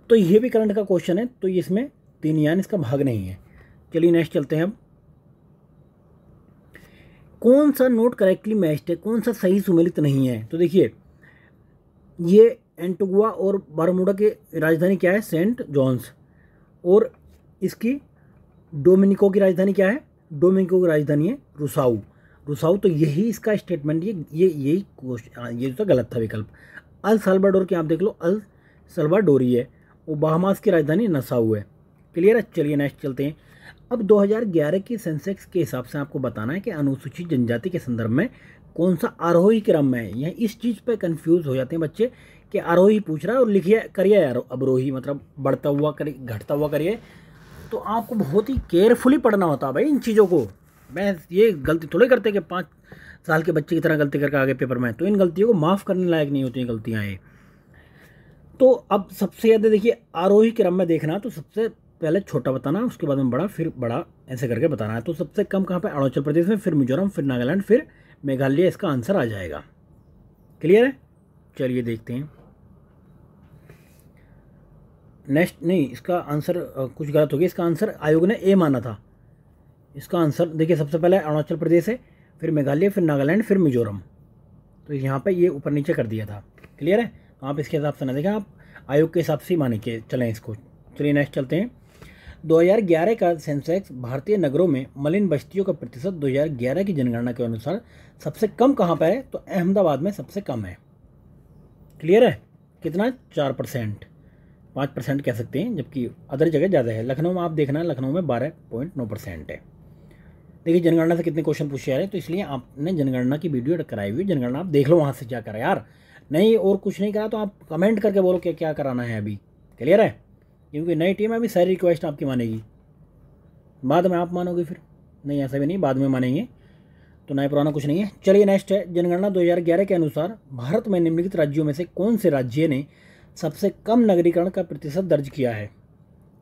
तो ये भी करंट का क्वेश्चन है, तो इसमें तीनयान इसका भाग नहीं है। चलिए नेक्स्ट चलते हैं। अब कौन सा नोट करेक्टली मैच्ड है? कौन सा सही सुमेलित नहीं है? तो देखिए ये एंटीगुआ और बारमूडा की राजधानी क्या है? Saint John's. और इसकी डोमिनिको की राजधानी क्या है? डोमिनिको की राजधानी है रुसाऊ। तो यही इसका स्टेटमेंट, यही क्वेश्चन, ये तो गलत था विकल्प। अल साल्वाडोर की आप देख लो, अल साल्वाडोरी है। और बाहामास की राजधानी नसाऊ है। क्लियर है। चलिए नेक्स्ट चलते हैं। अब 2011 की सेंसेक्स के हिसाब से आपको बताना है कि अनुसूचित जनजाति के संदर्भ में कौन सा आरोही क्रम में है। यह इस चीज़ पे कंफ्यूज हो जाते हैं बच्चे कि आरोही पूछ रहा है और लिखिए करिए यार अवरोही, मतलब बढ़ता हुआ करिए, घटता हुआ करिए। तो आपको बहुत ही केयरफुली पढ़ना होता है भाई इन चीज़ों को। मैं ये गलती थोड़े करते कि 5 साल के बच्चे की तरह गलती करके आगे पेपर में, तो इन गलतियों को माफ़ करने लायक नहीं होती गलतियाँ ये। तो अब सबसे ज़्यादा देखिए आरोही क्रम में देखना, तो सबसे पहले छोटा बताना, उसके बाद में बड़ा, फिर बड़ा, ऐसे करके बताना है। तो सबसे कम कहाँ पे? अरुणाचल प्रदेश में, फिर मिजोरम, फिर नागालैंड, फिर मेघालय। इसका आंसर आ जाएगा। क्लियर है। चलिए देखते हैं नेक्स्ट। नहीं, इसका आंसर कुछ गलत हो गया। इसका आंसर आयोग ने ए माना था। इसका आंसर देखिए, सबसे पहले अरुणाचल प्रदेश है, फिर मेघालय, फिर नागालैंड, फिर मिजोरम। तो यहाँ पे ये ऊपर नीचे कर दिया था। क्लियर है? तो आप इसके हिसाब से ना देखें, आप आयोग के हिसाब से ही मान के चलें इसको। चलिए नेक्स्ट चलते हैं। 2011 का सेंसेक्स भारतीय नगरों में मलिन बस्तियों का प्रतिशत 2011 की जनगणना के अनुसार सबसे कम कहाँ पर है? तो अहमदाबाद में सबसे कम है। क्लियर है? कितना? 4%, 5% कह सकते हैं, जबकि अदर जगह ज़्यादा है। लखनऊ में आप देखना, लखनऊ में 12.9% है। देखिए जनगणना से कितने क्वेश्चन पूछे जा रहे हैं, तो इसलिए आपने जनगणना की वीडियो कराई हुई, जनगणना आप देख लो वहाँ से क्या करा यार। नहीं और कुछ नहीं करा तो आप कमेंट करके बोलो क्या क्या कराना है अभी। क्लियर है? क्योंकि नई टीम है, अभी सारी रिक्वेस्ट आपकी मानेगी, बाद में आप मानोगे फिर। नहीं ऐसा भी नहीं, बाद में मानेंगे, तो नया पुराना कुछ नहीं है। चलिए नेक्स्ट है। जनगणना 2011 के अनुसार भारत में निम्नलिखित राज्यों में से कौन से राज्य ने सबसे कम नगरीकरण का प्रतिशत दर्ज किया है?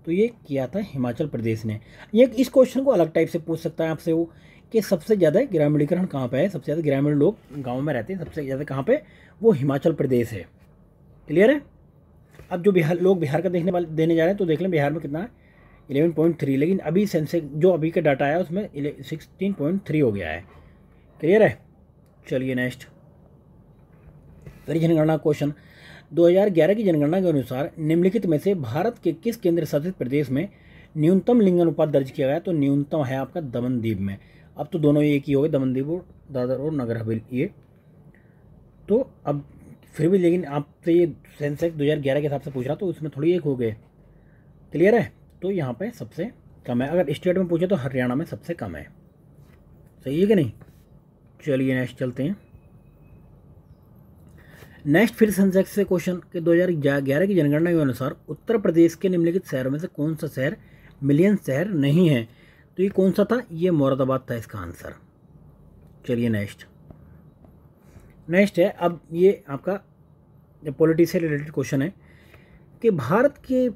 तो ये किया था हिमाचल प्रदेश ने। ये इस क्वेश्चन को अलग टाइप से पूछ सकता है आपसे वो, कि सबसे ज़्यादा ग्रामीणीकरण कहाँ पे है, सबसे ज़्यादा ग्रामीण लोग गाँव में रहते हैं, सबसे ज़्यादा कहाँ पे? वो हिमाचल प्रदेश है। क्लियर है? अब जो बिहार का देने जा रहे हैं, तो देख लें बिहार में कितना है, 11.3, लेकिन अभी सेंसेक्स जो अभी का डाटा आया उसमें 16.3 हो गया है। क्लियर है? चलिए नेक्स्ट। फिर जनगणना क्वेश्चन। 2011 की जनगणना के अनुसार निम्नलिखित में से भारत के किस केंद्र शासित प्रदेश में न्यूनतम लिंग अनुपात दर्ज किया गया? तो न्यूनतम है आपका दमनदीप में। अब तो दोनों एक ही हो गए, दमनदीप और दादर और नगर हवेली। ये तो अब फिर भी, लेकिन आपसे ये सेंसेक्स 2011 के हिसाब से पूछ रहा, तो उसमें थोड़ी एक हो गए। क्लियर है? तो यहाँ पे सबसे कम है। अगर स्टेट में पूछे तो हरियाणा में सबसे कम है। सही है कि नहीं? चलिए नेक्स्ट चलते हैं। नेक्स्ट फिर सेंसेक्स से क्वेश्चन कि 2011 की जनगणना के अनुसार उत्तर प्रदेश के निम्नलिखित शहरों में से कौन सा शहर मिलियन शहर नहीं है? तो ये कौन सा था? ये मुरादाबाद था इसका आंसर। चलिए नेक्स्ट है। अब ये आपका पॉलिटी से रिलेटेड क्वेश्चन है कि भारत के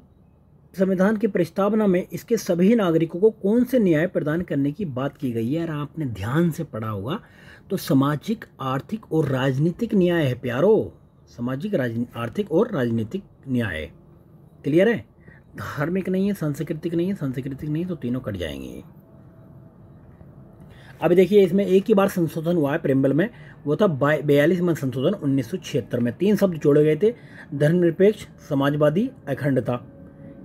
संविधान की प्रस्तावना में इसके सभी नागरिकों को कौन से न्याय प्रदान करने की बात की गई है? यार आपने ध्यान से पढ़ा होगा, तो सामाजिक, आर्थिक और राजनीतिक न्याय है प्यारो। सामाजिक, आर्थिक और राजनीतिक न्याय। क्लियर है? धार्मिक नहीं है, सांस्कृतिक नहीं है, सांस्कृतिक नहीं है, तो तीनों कट जाएंगे। अभी देखिए इसमें एक ही बार संशोधन हुआ है प्रेम्बल में, वो था 42वां संशोधन 1976 में। 3 शब्द जोड़े गए थे, धर्मनिरपेक्ष, समाजवादी, अखंडता।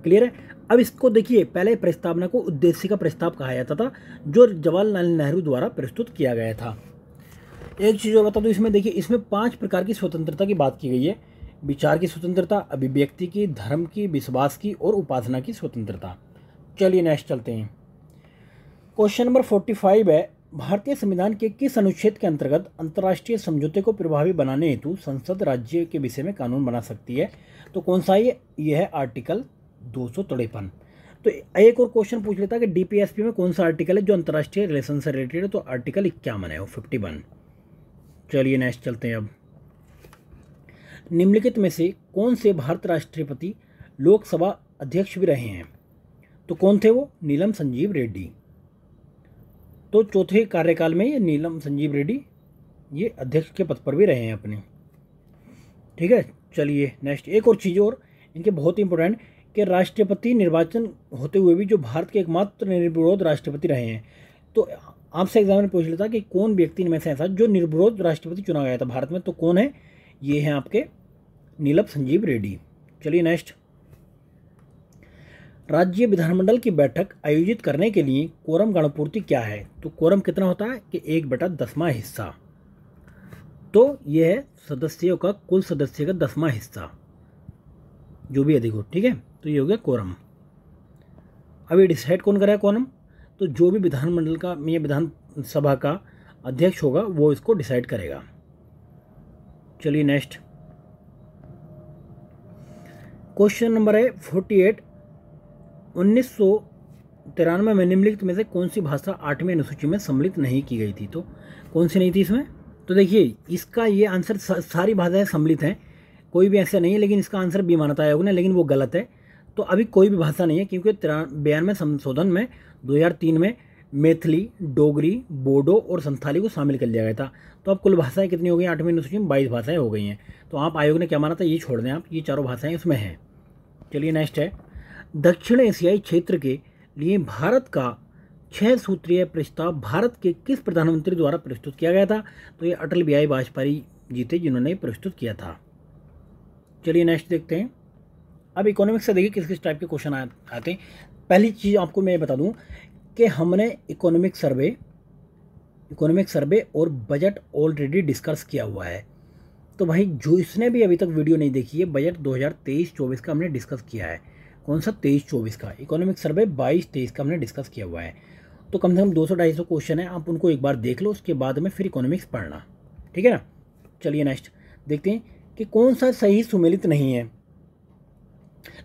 क्लियर है? अब इसको देखिए, पहले प्रस्तावना को उद्देश्य का प्रस्ताव कहा जाता था, जो जवाहरलाल नेहरू द्वारा प्रस्तुत किया गया था। एक चीज़ और बता दूं, इसमें देखिए, इसमें 5 प्रकार की स्वतंत्रता की बात की गई है। विचार की स्वतंत्रता, अभिव्यक्ति की, धर्म की, विश्वास की और उपासना की स्वतंत्रता। चलिए नेक्स्ट चलते हैं। क्वेश्चन नंबर 45 है, भारतीय संविधान के किस अनुच्छेद के अंतर्गत अंतर्राष्ट्रीय समझौते को प्रभावी बनाने हेतु संसद राज्य के विषय में कानून बना सकती है? तो कौन सा ये है आर्टिकल 253। तो एक और क्वेश्चन पूछ लेता है कि डीपीएसपी में कौन सा आर्टिकल है जो अंतर्राष्ट्रीय रिलेशन से रिलेटेड है? तो आर्टिकल 51 है, वो 51। चलिए नेक्स्ट चलते हैं। अब निम्नलिखित में से कौन से भारत राष्ट्रपति लोकसभा अध्यक्ष भी रहे हैं? तो कौन थे वो? नीलम संजीव रेड्डी। तो चौथे कार्यकाल में ये नीलम संजीव रेड्डी ये अध्यक्ष के पद पर भी रहे हैं अपने। ठीक है? चलिए नेक्स्ट। एक और चीज़ और इनके बहुत ही इंपॉर्टेंट, कि राष्ट्रपति निर्वाचन होते हुए भी जो भारत के एकमात्र निर्विरोध राष्ट्रपति रहे हैं। तो आपसे एग्जाम में पूछ लेता कि कौन व्यक्ति में से ऐसा जो निर्विरोध राष्ट्रपति चुना गया था भारत में? तो कौन है? ये हैं आपके नीलम संजीव रेड्डी। चलिए नेक्स्ट। राज्य विधानमंडल की बैठक आयोजित करने के लिए कोरम गणपूर्ति क्या है? तो कोरम कितना होता है? कि 1/10वां हिस्सा। तो यह है सदस्यों का, कुल सदस्य का 10वां हिस्सा, जो भी अधिक हो। ठीक है? तो ये हो गया कोरम। अभी डिसाइड कौन करेगा कोरम? तो जो भी विधानमंडल का या विधानसभा का अध्यक्ष होगा वो इसको डिसाइड करेगा। चलिए नेक्स्ट। क्वेश्चन नंबर है 48। 1993 में निम्नलिखित में से कौन सी भाषा 8वीं अनुसूची में सम्मिलित नहीं की गई थी? तो कौन सी नहीं थी इसमें? तो देखिए इसका ये आंसर, सारी भाषाएं सम्मिलित हैं, कोई भी ऐसा नहीं है, लेकिन इसका आंसर बी माना था आयोग ने, लेकिन वो गलत है। तो अभी कोई भी भाषा नहीं है, क्योंकि 92वें संशोधन में 2003 में मैथिली, डोगरी, बोडो और संथाली को शामिल कर लिया गया था। तो अब कुल भाषाएं कितनी हो गई? 8वीं अनुसूची में 22 भाषाएं हो गई हैं। तो आप आयोग ने क्या माना था ये छोड़ दें आप, ये चारों भाषाएं उसमें हैं। चलिए नेक्स्ट है। दक्षिण एशियाई क्षेत्र के लिए भारत का 6 सूत्रीय प्रस्ताव भारत के किस प्रधानमंत्री द्वारा प्रस्तुत किया गया था? तो ये अटल बिहारी वाजपेयी जी थे जिन्होंने प्रस्तुत किया था। चलिए नेक्स्ट देखते हैं। अब इकोनॉमिक्स से देखिए किस किस टाइप के क्वेश्चन आते हैं। पहली चीज़ आपको मैं बता दूं कि हमने इकोनॉमिक सर्वे और बजट ऑलरेडी डिस्कस किया हुआ है। तो भाई जो इसने भी अभी तक वीडियो नहीं देखी है, बजट 2023-24 का हमने डिस्कस किया है। कौन सा? 23-24 का। इकोनॉमिक सर्वे 22-23 का हमने डिस्कस किया हुआ है। तो कम से कम 200-250 क्वेश्चन है, आप उनको एक बार देख लो, उसके बाद में फिर इकोनॉमिक्स पढ़ना, ठीक है ना। चलिए नेक्स्ट देखते हैं कि कौन सा सही सुमेलित नहीं है।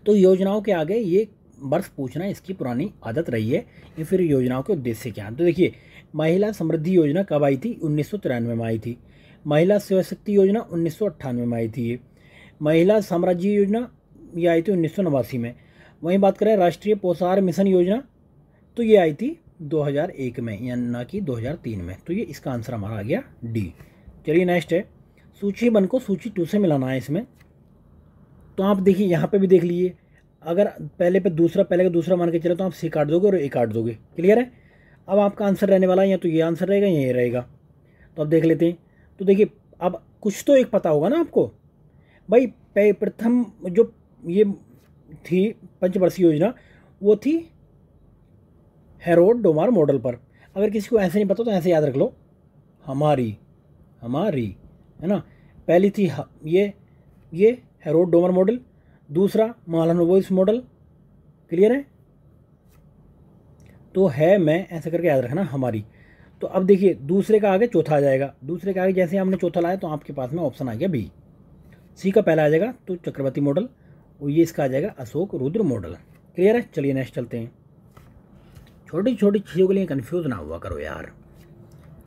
तो योजनाओं के आगे ये वर्ष पूछना इसकी पुरानी आदत रही है, या फिर योजनाओं के उद्देश्य क्या हैं। तो देखिए, महिला समृद्धि योजना कब आई थी? 1993 में आई थी। महिला सेवा शक्ति योजना 1998 में आई थी। महिला साम्राज्य योजना ये आई थी 1989 में। वहीं बात करें राष्ट्रीय पोषाहार मिशन योजना, तो ये आई थी 2001 में, या ना कि 2003 में। तो ये इसका आंसर हमारा आ गया डी। चलिए नेक्स्ट है, सूची 1 को सूची 2 से मिलाना है इसमें। तो आप देखिए यहाँ पे भी देख लीजिए, अगर पहले का दूसरा मान के चले तो आप सी काट दोगे और ए काट दोगे। क्लियर है? अब आपका आंसर रहने वाला है या तो ये आंसर रहेगा या ये रहेगा। तो अब देख लेते हैं। तो देखिए, अब कुछ तो एक पता होगा ना आपको भाई। प्रथम जो ये थी पंचवर्षीय योजना, वो थी हेरोड डोमार मॉडल पर। अगर किसी को ऐसे नहीं पता तो ऐसे याद रख लो, हमारी है ना। पहली थी ये हेरोड डोमर मॉडल, दूसरा मालानोबिस मॉडल। क्लियर है? तो है मैं ऐसे करके याद रखना, हमारी। तो अब देखिए, दूसरे का आगे चौथा आ जाएगा। दूसरे का आगे जैसे हमने चौथा लाया तो आपके पास में ऑप्शन आ गया बी। सी का पहला आ जाएगा तो चक्रवर्ती मॉडल, और ये इसका आ जाएगा अशोक रुद्र मॉडल। क्लियर है? चलिए नेक्स्ट चलते हैं। छोटी छोटी चीज़ों के लिए कंफ्यूज ना हुआ करो यार।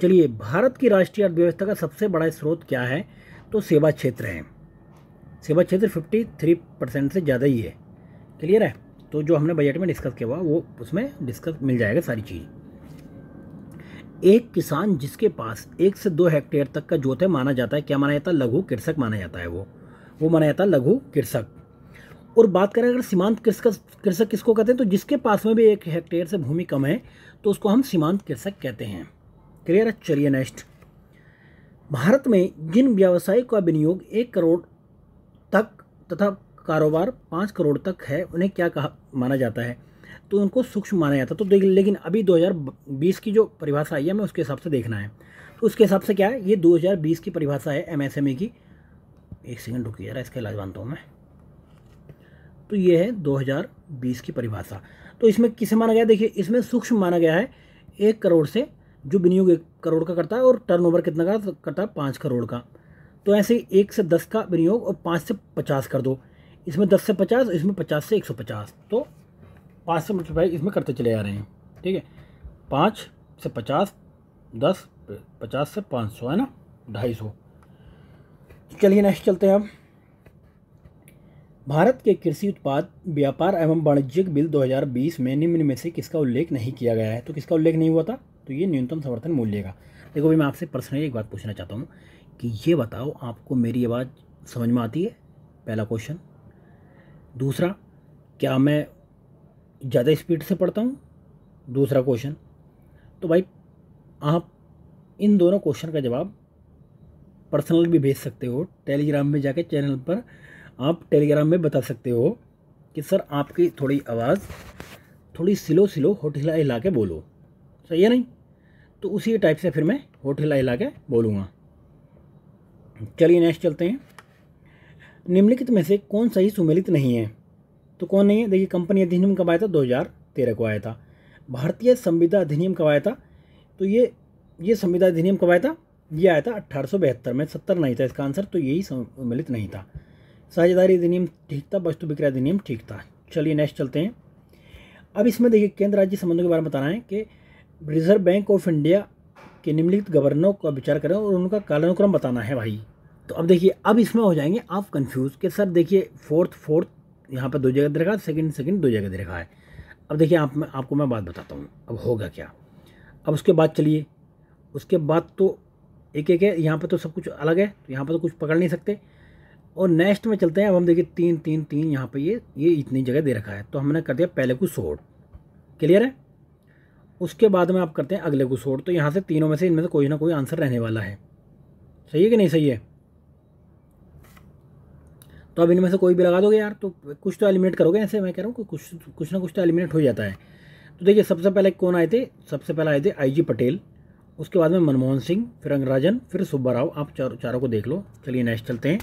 चलिए, भारत की राष्ट्रीय अर्थव्यवस्था का सबसे बड़ा स्रोत क्या है? तो सेवा क्षेत्र है। सेवा क्षेत्र 53% से ज़्यादा ही है। क्लियर है? तो जो हमने बजट में डिस्कस किया हुआ वो उसमें डिस्कस मिल जाएगा सारी चीज़। एक किसान जिसके पास 1 से 2 हेक्टेयर तक का जोत है माना जाता है, क्या माना जाता है? लघु कृषक माना जाता है। वो माना जाता है लघु कृषक। और बात करें अगर सीमांत कृषक किसको कहते हैं, तो जिसके पास में भी 1 हेक्टेयर से भूमि कम है तो उसको हम सीमांत कृषक कहते हैं। क्लियर है? चलिए नेक्स्ट। भारत में जिन व्यवसाय का विनियोग 1 करोड़ तक तथा कारोबार 5 करोड़ तक है, उन्हें क्या कहा माना जाता है? तो उनको सूक्ष्म माना जाता है। तो लेकिन अभी 2020 की जो परिभाषा आई है, हमें उसके हिसाब से देखना है। तो उसके हिसाब से क्या है, ये 2020 की परिभाषा है एमएसएमई की। एक सेकंड रुकिए जरा, इसका इलाज मानता हूँ मैं। तो ये है 2020 की परिभाषा। तो इसमें किसे माना गया? देखिए, इसमें सूक्ष्म माना गया है 1 करोड़ से जो विनियोग 1 करोड़ का करता है, और टर्नओवर कितना का करता है? 5 करोड़ का। तो ऐसे 1 से 10 का विनियोग और 5 से 50 कर दो। इसमें 10 से 50, इसमें 50 से 150, तो 5 से मल्टीप्लाई इसमें करते चले जा रहे हैं। ठीक है, 5 से 50, 10, 50 से 500 है ना, 250। चलिए नेक्स्ट चलते हैं। अब भारत के कृषि उत्पाद व्यापार एवं वाणिज्यिक बिल 2020 में निम्न में से किसका उल्लेख नहीं किया गया है? तो किसका उल्लेख नहीं हुआ था? तो ये न्यूनतम समर्थन मूल्य का। देखो भाई, मैं आपसे पर्सनली एक बात पूछना चाहता हूँ कि ये बताओ, आपको मेरी आवाज़ समझ में आती है? पहला क्वेश्चन। दूसरा, क्या मैं ज़्यादा स्पीड से पढ़ता हूँ? दूसरा क्वेश्चन। तो भाई, आप इन दोनों क्वेश्चन का जवाब पर्सनल भी भेज सकते हो, टेलीग्राम में जाके चैनल पर आप टेलीग्राम में बता सकते हो कि सर आपकी थोड़ी आवाज़ थोड़ी स्लो होठ हिला के बोलो, सही है नहीं? तो उसी टाइप से फिर मैं होठ हिला के बोलूँगा। चलिए नेक्स्ट चलते हैं। निम्नलिखित में से कौन सही सुमेलित नहीं है? तो कौन नहीं है? देखिए, कंपनी अधिनियम कब आया था? 2013 को आया था। भारतीय संविदा अधिनियम कब आया था? तो ये संविदा अधिनियम कब आया था? ये आया था 1872 में। 70 नहीं था इसका आंसर, तो यही सम्मिलित नहीं था। साझेदारी अधिनियम ठीक था, वस्तु विक्रय अधिनियम ठीक था। चलिए नेक्स्ट चलते हैं। अब इसमें देखिए, केंद्र राज्य संबंधों के बारे में बताना है कि रिजर्व बैंक ऑफ इंडिया के निम्नलिखित गवर्नरों का विचार करें और उनका कालानुक्रम बताना है भाई। तो अब देखिए, अब इसमें हो जाएंगे आप कंफ्यूज कि सर देखिए, फोर्थ यहाँ पर 2 जगह दे रखा है, सेकंड 2 जगह दे रखा है। अब देखिए, आपको मैं बात बताता हूँ अब होगा क्या। अब उसके बाद चलिए, उसके बाद तो एक है, यहाँ पर तो सब कुछ अलग है, तो यहाँ पर तो कुछ पकड़ नहीं सकते। और नेक्स्ट में चलते हैं। अब हम देखिए 3 यहाँ पे ये इतनी जगह दे रखा है, तो हमने कर दिया पहले को शॉर्ट। क्लियर है? उसके बाद में आप करते हैं अगले को सॉर्ट। तो यहाँ से तीनों में से इनमें से कोई ना कोई आंसर रहने वाला है। सही है कि नहीं सही है? तो अब इनमें से कोई भी लगा दोगे यार, तो कुछ तो एलिमिनेट करोगे। ऐसे मैं कह रहा हूँ कि कुछ ना कुछ तो एलिमिनेट हो जाता है। तो देखिए सबसे पहले कौन आए थे? सबसे पहले आए थे IG पटेल, उसके बाद में मनमोहन सिंह, फिर रंगराजन, फिर सुब्बा राव। आप चारों को देख लो। चलिए नेक्स्ट चलते हैं।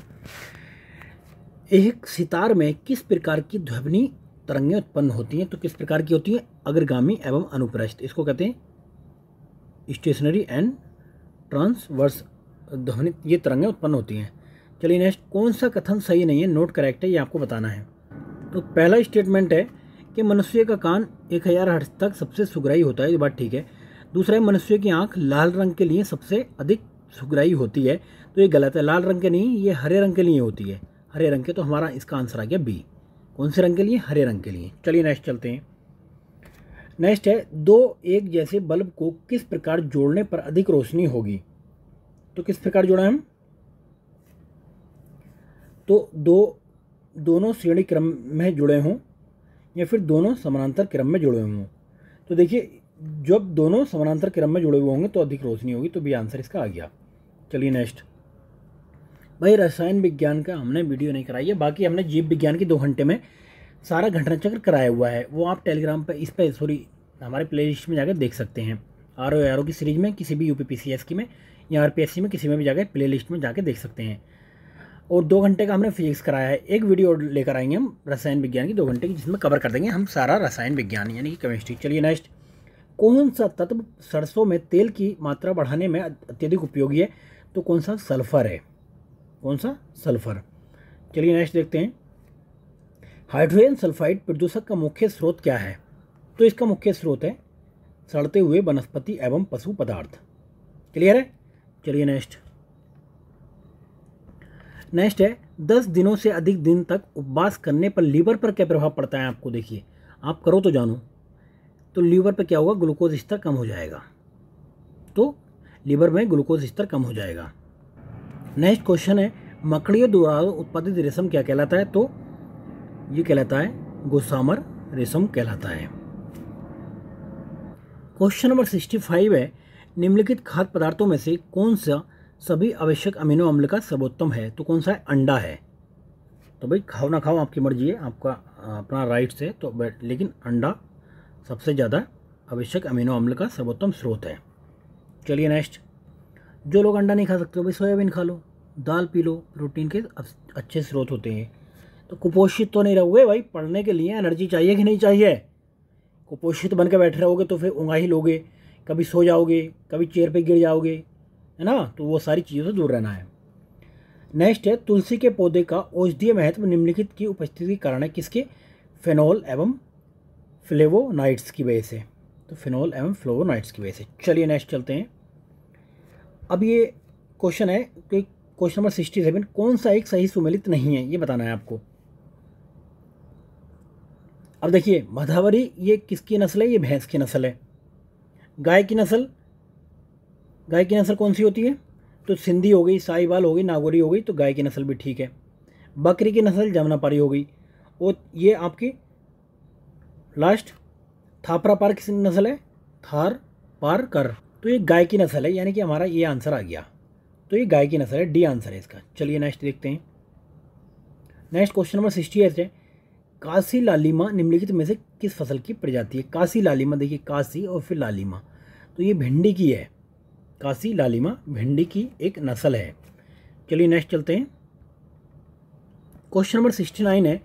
एक सितार में किस प्रकार की ध्वनि तरंगें उत्पन्न होती हैं? तो किस प्रकार की होती हैं? अग्रगामी एवं अनुप्रस्थ। इसको कहते हैं स्टेशनरी एंड ट्रांसवर्स ध्वनि, ये तरंगें उत्पन्न होती हैं। चलिए नेक्स्ट, कौन सा कथन सही नहीं है, नोट करेक्ट है, ये आपको बताना है। तो पहला स्टेटमेंट है कि मनुष्य का कान 1000 हर्ट्ज तक सबसे सुगराई होता है, ये बात ठीक है। दूसरा है मनुष्य की आंख लाल रंग के लिए सबसे अधिक सुगराई होती है, तो ये गलत है। लाल रंग के नहीं, ये हरे रंग के लिए होती है। हरे रंग के, तो हमारा इसका आंसर आ गया बी। कौन से रंग के लिए? हरे रंग के लिए। चलिए नेक्स्ट चलते हैं। नेक्स्ट है, दो एक जैसे बल्ब को किस प्रकार जोड़ने पर अधिक रोशनी होगी? तो किस प्रकार जोड़ा हम? तो दोनों श्रेणी क्रम में जुड़े हों या फिर दोनों समानांतर क्रम में जुड़े हों। तो देखिए जब दोनों समानांतर क्रम में जुड़े हुए होंगे तो अधिक रोशनी होगी, तो बी आंसर इसका आ गया। चलिए नेक्स्ट। भाई रसायन विज्ञान का हमने वीडियो नहीं कराई है, बाकी हमने जीव विज्ञान की 2 घंटे में सारा घटनाचक्र कराया हुआ है। वो आप टेलीग्राम पे इस पे हमारे प्ले लिस्ट में जाकर देख सकते हैं। RO की सीरीज में, किसी भी UPPCS की में या RPSC में, किसी में भी जाकर प्ले लिस्ट में जाके देख सकते हैं। और 2 घंटे का हमने फिजिक्स कराया है। एक वीडियो लेकर आएंगे हम रसायन विज्ञान की 2 घंटे की, जिसमें कवर कर देंगे हम सारा रसायन विज्ञान यानी कि केमिस्ट्री। चलिए नेक्स्ट। कौन सा तत्व सरसों में तेल की मात्रा बढ़ाने में अत्यधिक उपयोगी है? तो कौन सा? सल्फर है। कौन सा? सल्फर। चलिए नेक्स्ट देखते हैं। हाइड्रोजन सल्फाइड प्रदूषक का मुख्य स्रोत क्या है? तो इसका मुख्य स्रोत है सड़ते हुए वनस्पति एवं पशु पदार्थ। क्लियर है? चलिए नेक्स्ट। नेक्स्ट है, 10 दिनों से अधिक दिन तक उपवास करने पर लीवर पर क्या प्रभाव पड़ता है? आपको देखिए, आप करो तो जानो। तो लीवर पर क्या होगा? ग्लूकोज स्तर कम हो जाएगा। तो लीवर में ग्लूकोज स्तर कम हो जाएगा। नेक्स्ट क्वेश्चन है, मकड़ियों द्वारा उत्पादित रेशम क्या कहलाता है? तो ये कहलाता है गोसामर रेशम कहलाता है। क्वेश्चन नंबर 65 है, निम्नलिखित खाद्य पदार्थों में से कौन सा सभी आवश्यक अमीनो अम्ल का सर्वोत्तम है? तो कौन सा है? अंडा है। तो भाई खाओ ना खाओ आपकी मर्जी है, आपका अपना राइट्स है। तो लेकिन अंडा सबसे ज़्यादा आवश्यक अमीनो अम्ल का सर्वोत्तम स्रोत है। चलिए नेक्स्ट। जो लोग अंडा नहीं खा सकते भाई सोयाबीन खा लो, दाल पी लो, प्रोटीन के अच्छे स्रोत होते हैं। तो कुपोषित तो नहीं रहोगे भाई, पढ़ने के लिए एनर्जी चाहिए कि नहीं चाहिए? कुपोषित बन के बैठे रहोगे तो फिर ऊँगा ही लोगे, कभी सो जाओगे, कभी चेयर पे गिर जाओगे, है ना? तो वो सारी चीज़ों से दूर रहना है। नेक्स्ट है, तुलसी के पौधे का औषधीय महत्व निम्नलिखित की उपस्थिति के कारण है। किसके? फेनोल एवं फ्लेवोनाइड्स की वजह से। तो फेनोल एवं फ्लेवोनाइड्स की वजह से। चलिए नेक्स्ट चलते हैं। अब ये क्वेश्चन है कि क्वेश्चन नंबर 67, कौन सा एक सही सुमेलित नहीं है? ये बताना है आपको। अब देखिए भदावरी ये किसकी नस्ल है? ये भैंस की नस्ल है। गाय की नस्ल कौन सी होती है? तो सिंधी हो गई, साहिवाल हो गई, नागौरी हो गई, तो गाय की नस्ल भी ठीक है। बकरी की नस्ल जमुनापारी हो गई। और ये आपकी लास्ट थापरा पार किस नस्ल है? थार पार कर। तो ये गाय की नस्ल है, यानी कि हमारा ये आंसर आ गया। तो ये गाय की नस्ल है, डी आंसर है इसका। चलिए नेक्स्ट देखते हैं। नेक्स्ट क्वेश्चन नंबर 68 है, काशी लालिमा निम्नलिखित में से किस फसल की प्रजाति है? काशी लालिमा, देखिए काशी और फिर लालिमा, तो ये भिंडी की है। काशी लालिमा भिंडी की एक नस्ल है। चलिए नेक्स्ट चलते हैं। क्वेश्चन नंबर 69 है,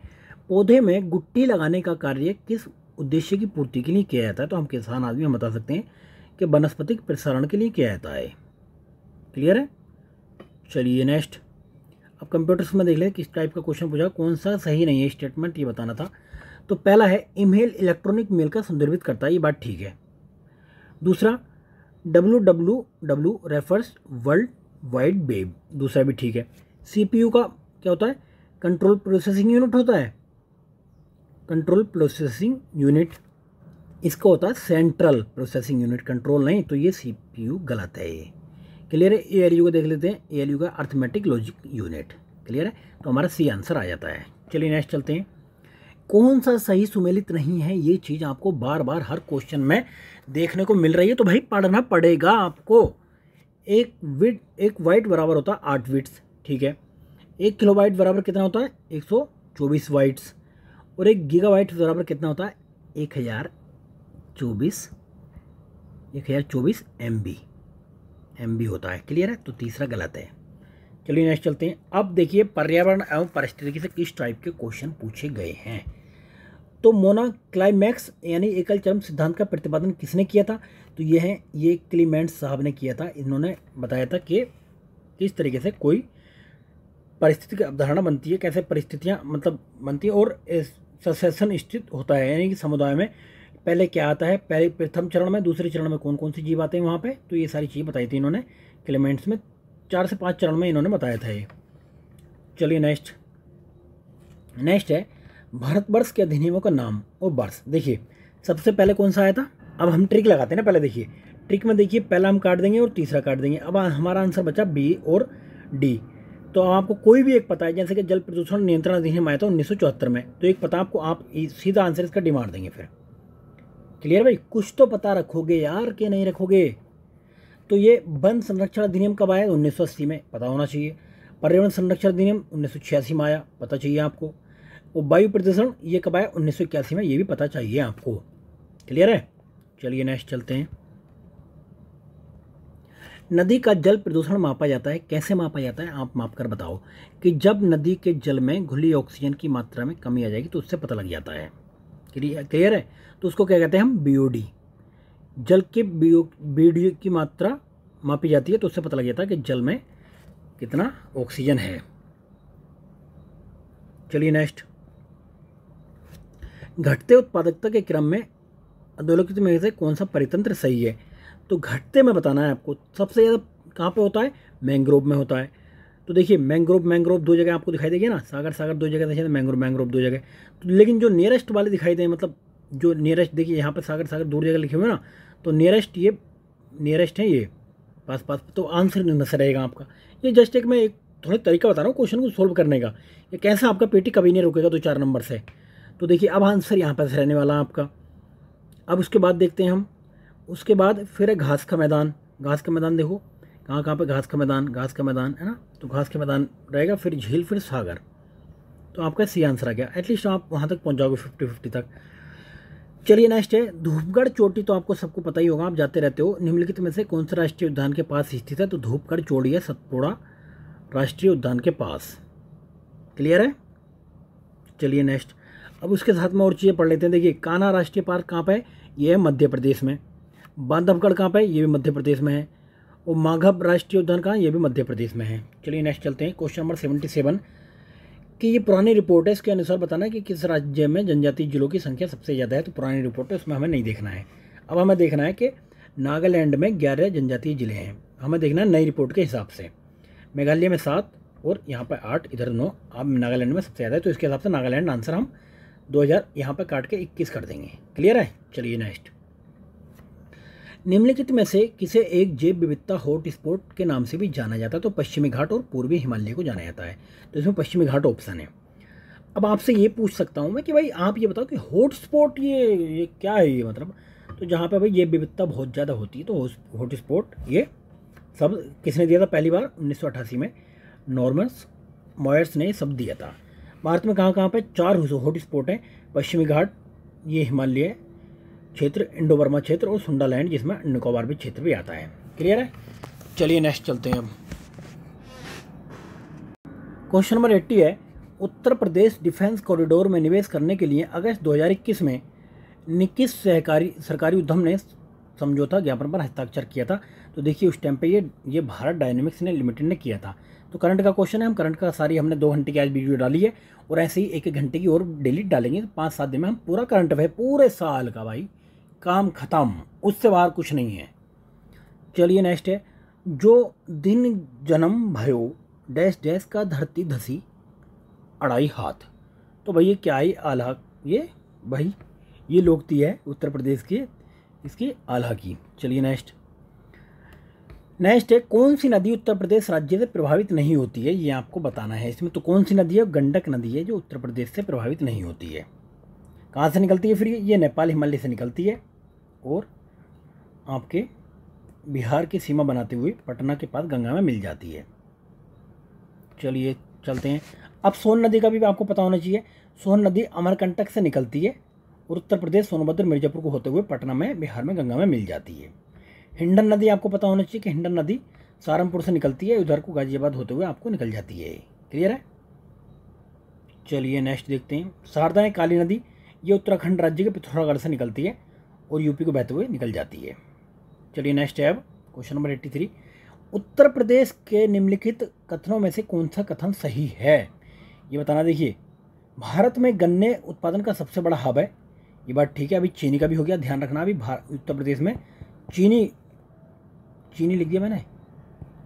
पौधे में गुट्टी लगाने का कार्य किस उद्देश्य की पूर्ति के लिए किया जाता है? तो हम किसान आदमी हम बता सकते हैं कि वनस्पतिक प्रसारण के लिए किया जाता है। क्लियर है? चलिए नेक्स्ट। अब कंप्यूटर्स में देख लें किस टाइप का क्वेश्चन पूछा, कौन सा सही नहीं है स्टेटमेंट, ये बताना था। तो पहला है, ईमेल इलेक्ट्रॉनिक मेल का संदर्भित करता है, ये बात ठीक है। दूसरा, www refers world wide web, दूसरा भी ठीक है। CPU का क्या होता है? कंट्रोल प्रोसेसिंग यूनिट होता है। कंट्रोल प्रोसेसिंग यूनिट, इसका होता है सेंट्रल प्रोसेसिंग यूनिट, कंट्रोल नहीं, तो ये CPU गलत है। ये क्लियर है? ALU को देख लेते हैं, ALU का अर्थमेटिक लॉजिक यूनिट। क्लियर है? तो हमारा C आंसर आ जाता है। चलिए नेक्स्ट चलते हैं। कौन सा सही सुमेलित नहीं है, ये चीज़ आपको बार बार हर क्वेश्चन में देखने को मिल रही है, तो भाई पढ़ना पड़ेगा आपको। एक वाइट बराबर होता है 8 बिट्स, ठीक है। 1 किलोबाइट बराबर कितना होता है 124 बाइट्स, और 1 गीगाबाइट बराबर कितना होता है 1024 MB होता है। क्लियर है, तो तीसरा गलत है। चलिए नेक्स्ट चलते हैं। अब देखिए पर्यावरण एवं पारिस्थितिकी से किस टाइप के क्वेश्चन पूछे गए हैं। तो मोनोक्लाइमैक्स यानी एकल चरम सिद्धांत का प्रतिपादन किसने किया था, तो ये क्लीमेंट्स साहब ने किया था। इन्होंने बताया था कि किस तरीके से कोई परिस्थिति की अवधारणा बनती है, कैसे परिस्थितियाँ मतलब बनती है और सक्सेशन स्थित होता है, यानी कि समुदाय में पहले क्या आता है, पहले प्रथम चरण में, दूसरे चरण में कौन कौन सी जीव आते हैं वहाँ पे, तो ये सारी चीज़ बताई थी इन्होंने क्लेमेंट्स में। 4 से 5 चरण में इन्होंने बताया था ये। चलिए नेक्स्ट है भारतवर्ष के अधिनियमों का नाम और वर्ष। देखिए सबसे पहले कौन सा आया था, अब हम ट्रिक लगाते हैं ना। पहले देखिए ट्रिक में, देखिए पहला हम काट देंगे और तीसरा काट देंगे। अब हमारा आंसर बचा बी और डी। तो आपको कोई भी एक पता है, जैसे कि जल प्रदूषण नियंत्रण अधिनियम आया था 1974 में, तो एक पता आपको, आप सीधा आंसर इसका डी मार देंगे फिर। क्लियर भाई, कुछ तो पता रखोगे यार कि नहीं रखोगे। तो ये वन संरक्षण अधिनियम कब आया 1980 में, पता होना चाहिए। पर्यावरण संरक्षण अधिनियम 1986 में आया, पता चाहिए आपको। और वायु प्रदूषण ये कब आया 1981 में, ये भी पता चाहिए आपको। क्लियर है, चलिए नेक्स्ट चलते हैं। नदी का जल प्रदूषण मापा जाता है, कैसे मापा जाता है आप माप कर बताओ। कि जब नदी के जल में घुली ऑक्सीजन की मात्रा में कमी आ जाएगी तो उससे पता लग जाता है। क्लियर है, तो उसको क्या कहते हैं हम, बीओडी। जल के बीओडी की मात्रा मापी जाती है तो उससे पता लग जाता है कि जल में कितना ऑक्सीजन है। चलिए नेक्स्ट, घटते उत्पादकता के क्रम में अधोलिखित में से कौन सा परितंत्र सही है। तो घटते में बताना है आपको, सबसे ज़्यादा कहाँ पे होता है, मैंग्रोव में होता है। तो देखिए मैंग्रोव 2 जगह आपको दिखाई देगी ना, सागर 2 जगह दिखाई, मैंग्रोव 2 जगह। तो लेकिन जो नियरेस्ट वाले दिखाई दें, मतलब जो नियरेस्ट, देखिए यहाँ पर सागर दूर जगह लिखे हुए ना, तो नियरेस्ट है ये पास, तो आंसर नहीं नजर रहेगा आपका। ये जस्ट एक मैं एक थोड़ा तरीका बता रहा हूँ क्वेश्चन को सोल्व करने का, ये कैसा आपका पेटी कभी नहीं रुकेगा 2-4 नंबर से। तो देखिए अब आंसर यहाँ पर रहने वाला आपका। अब उसके बाद देखते हैं हम, उसके बाद फिर है घास का मैदान। देखो कहाँ पे घास का मैदान है ना, तो घास का मैदान रहेगा, फिर झील, फिर सागर। तो आपका सी आंसर आ गया। एटलीस्ट आप वहाँ तक पहुँच जाओगे 50-50 तक। चलिए नेक्स्ट है धूपगढ़ चोटी। तो आपको सबको पता ही होगा, आप जाते रहते हो। निम्नलिखित में से कौन सा राष्ट्रीय उद्यान के पास स्थित है, तो धूपगढ़ चोटी है सतपुड़ा राष्ट्रीय उद्यान के पास। क्लियर है, चलिए नेक्स्ट। अब उसके साथ में और चीज़ें पढ़ लेते हैं। देखिए कान्हा राष्ट्रीय पार्क कहाँ पे है, ये है मध्य प्रदेश में। बांधवगढ़ कहाँ पे है, ये भी मध्य प्रदेश में है। और माघव राष्ट्रीय उद्यान कहाँ है, ये भी मध्य प्रदेश में है। चलिए नेक्स्ट चलते हैं। क्वेश्चन नंबर 77 कि ये पुरानी रिपोर्ट है, इसके अनुसार बताना है कि किस राज्य में जनजातीय जिलों की संख्या सबसे ज़्यादा है। तो पुरानी रिपोर्ट है, उसमें हमें नहीं देखना है। अब हमें देखना है कि नागालैंड में 11 जनजातीय जिले हैं, हमें देखना है नई रिपोर्ट के हिसाब से। मेघालय में 7 और यहाँ पर 8, इधर 9। अब नागालैंड में सबसे ज़्यादा है, तो इसके हिसाब से नागालैंड आंसर हम 2000 यहाँ पर काट के 21 कर देंगे। क्लियर है, चलिए नेक्स्ट। निम्नलिखित में से किसे एक जैव विविधता हॉट स्पॉट के नाम से भी जाना जाता है, तो पश्चिमी घाट और पूर्वी हिमालय को जाना जाता है। तो इसमें पश्चिमी घाट ऑप्शन है। अब आपसे ये पूछ सकता हूँ मैं कि भाई आप ये बताओ कि हॉट स्पॉट ये क्या है, ये मतलब, तो जहाँ पे भाई ये विविधता बहुत ज़्यादा होती है, तो हॉट स्पॉट ये सब किसने दिया था पहली बार 1988 में, नॉर्मस मॉयर्स ने सब दिया था। भारत में कहाँ पे 4 हॉट स्पॉट हैं, पश्चिमी घाट, ये हिमालय क्षेत्र, इंडो बर्मा क्षेत्र और सुंडालैंड, जिसमें निकोबार भी क्षेत्र भी आता है। क्लियर है, चलिए नेक्स्ट चलते हैं। अब क्वेश्चन नंबर 80 है उत्तर प्रदेश डिफेंस कॉरिडोर में निवेश करने के लिए अगस्त 2021 में किस सरकारी उद्यम ने समझौता ज्ञापन पर हस्ताक्षर किया था। तो देखिए उस टाइम पे ये भारत डायनेमिक्स ने लिमिटेड ने किया था। तो करंट का क्वेश्चन है, हम करंट का सारी हमने 2 घंटे की आज वीडियो डाली है और ऐसे ही 1-1 घंटे की और डेली डालेंगे। तो 5-7 दिन में हम पूरा करंट है, पूरे साल का भाई काम खत्म, उससे बाहर कुछ नहीं है। चलिए नेक्स्ट है जो दिन जन्म भयो डैश डैश का धरती धसी 2.5 हाथ। तो भाई ये क्या है, आल्हा, ये भाई ये लोकती है उत्तर प्रदेश की, इसकी आल्हा की। चलिए नेक्स्ट है कौन सी नदी उत्तर प्रदेश राज्य से प्रभावित नहीं होती है, ये आपको बताना है इसमें। तो कौन सी नदी है, गंडक नदी है जो उत्तर प्रदेश से प्रभावित नहीं होती है। कहाँ से निकलती है फिर ये नेपाल हिमालय से निकलती है और आपके बिहार की सीमा बनाते हुए पटना के पास गंगा में मिल जाती है। चलिए चलते हैं। अब सोन नदी का भी आपको पता होना चाहिए। सोन नदी अमरकंटक से निकलती है और उत्तर प्रदेश सोनभद्र मिर्जापुर को होते हुए पटना में बिहार में गंगा में मिल जाती है। हिंडन नदी आपको पता होना चाहिए कि हिंडन नदी सहारनपुर से निकलती है, उधर को गाजियाबाद होते हुए आपको निकल जाती है। क्लियर है। चलिए नेक्स्ट देखते हैं। शारदा काली नदी ये उत्तराखंड राज्य के पिथौरागढ़ से निकलती है और यूपी को बहते हुए निकल जाती है। चलिए नेक्स्ट है अब क्वेश्चन नंबर 83। उत्तर प्रदेश के निम्नलिखित कथनों में से कौन सा कथन सही है, ये बताना। देखिए, भारत में गन्ने उत्पादन का सबसे बड़ा हब है, ये बात ठीक है। अभी चीनी का भी हो गया, ध्यान रखना। अभी उत्तर प्रदेश में चीनी लिख दिया मैंने,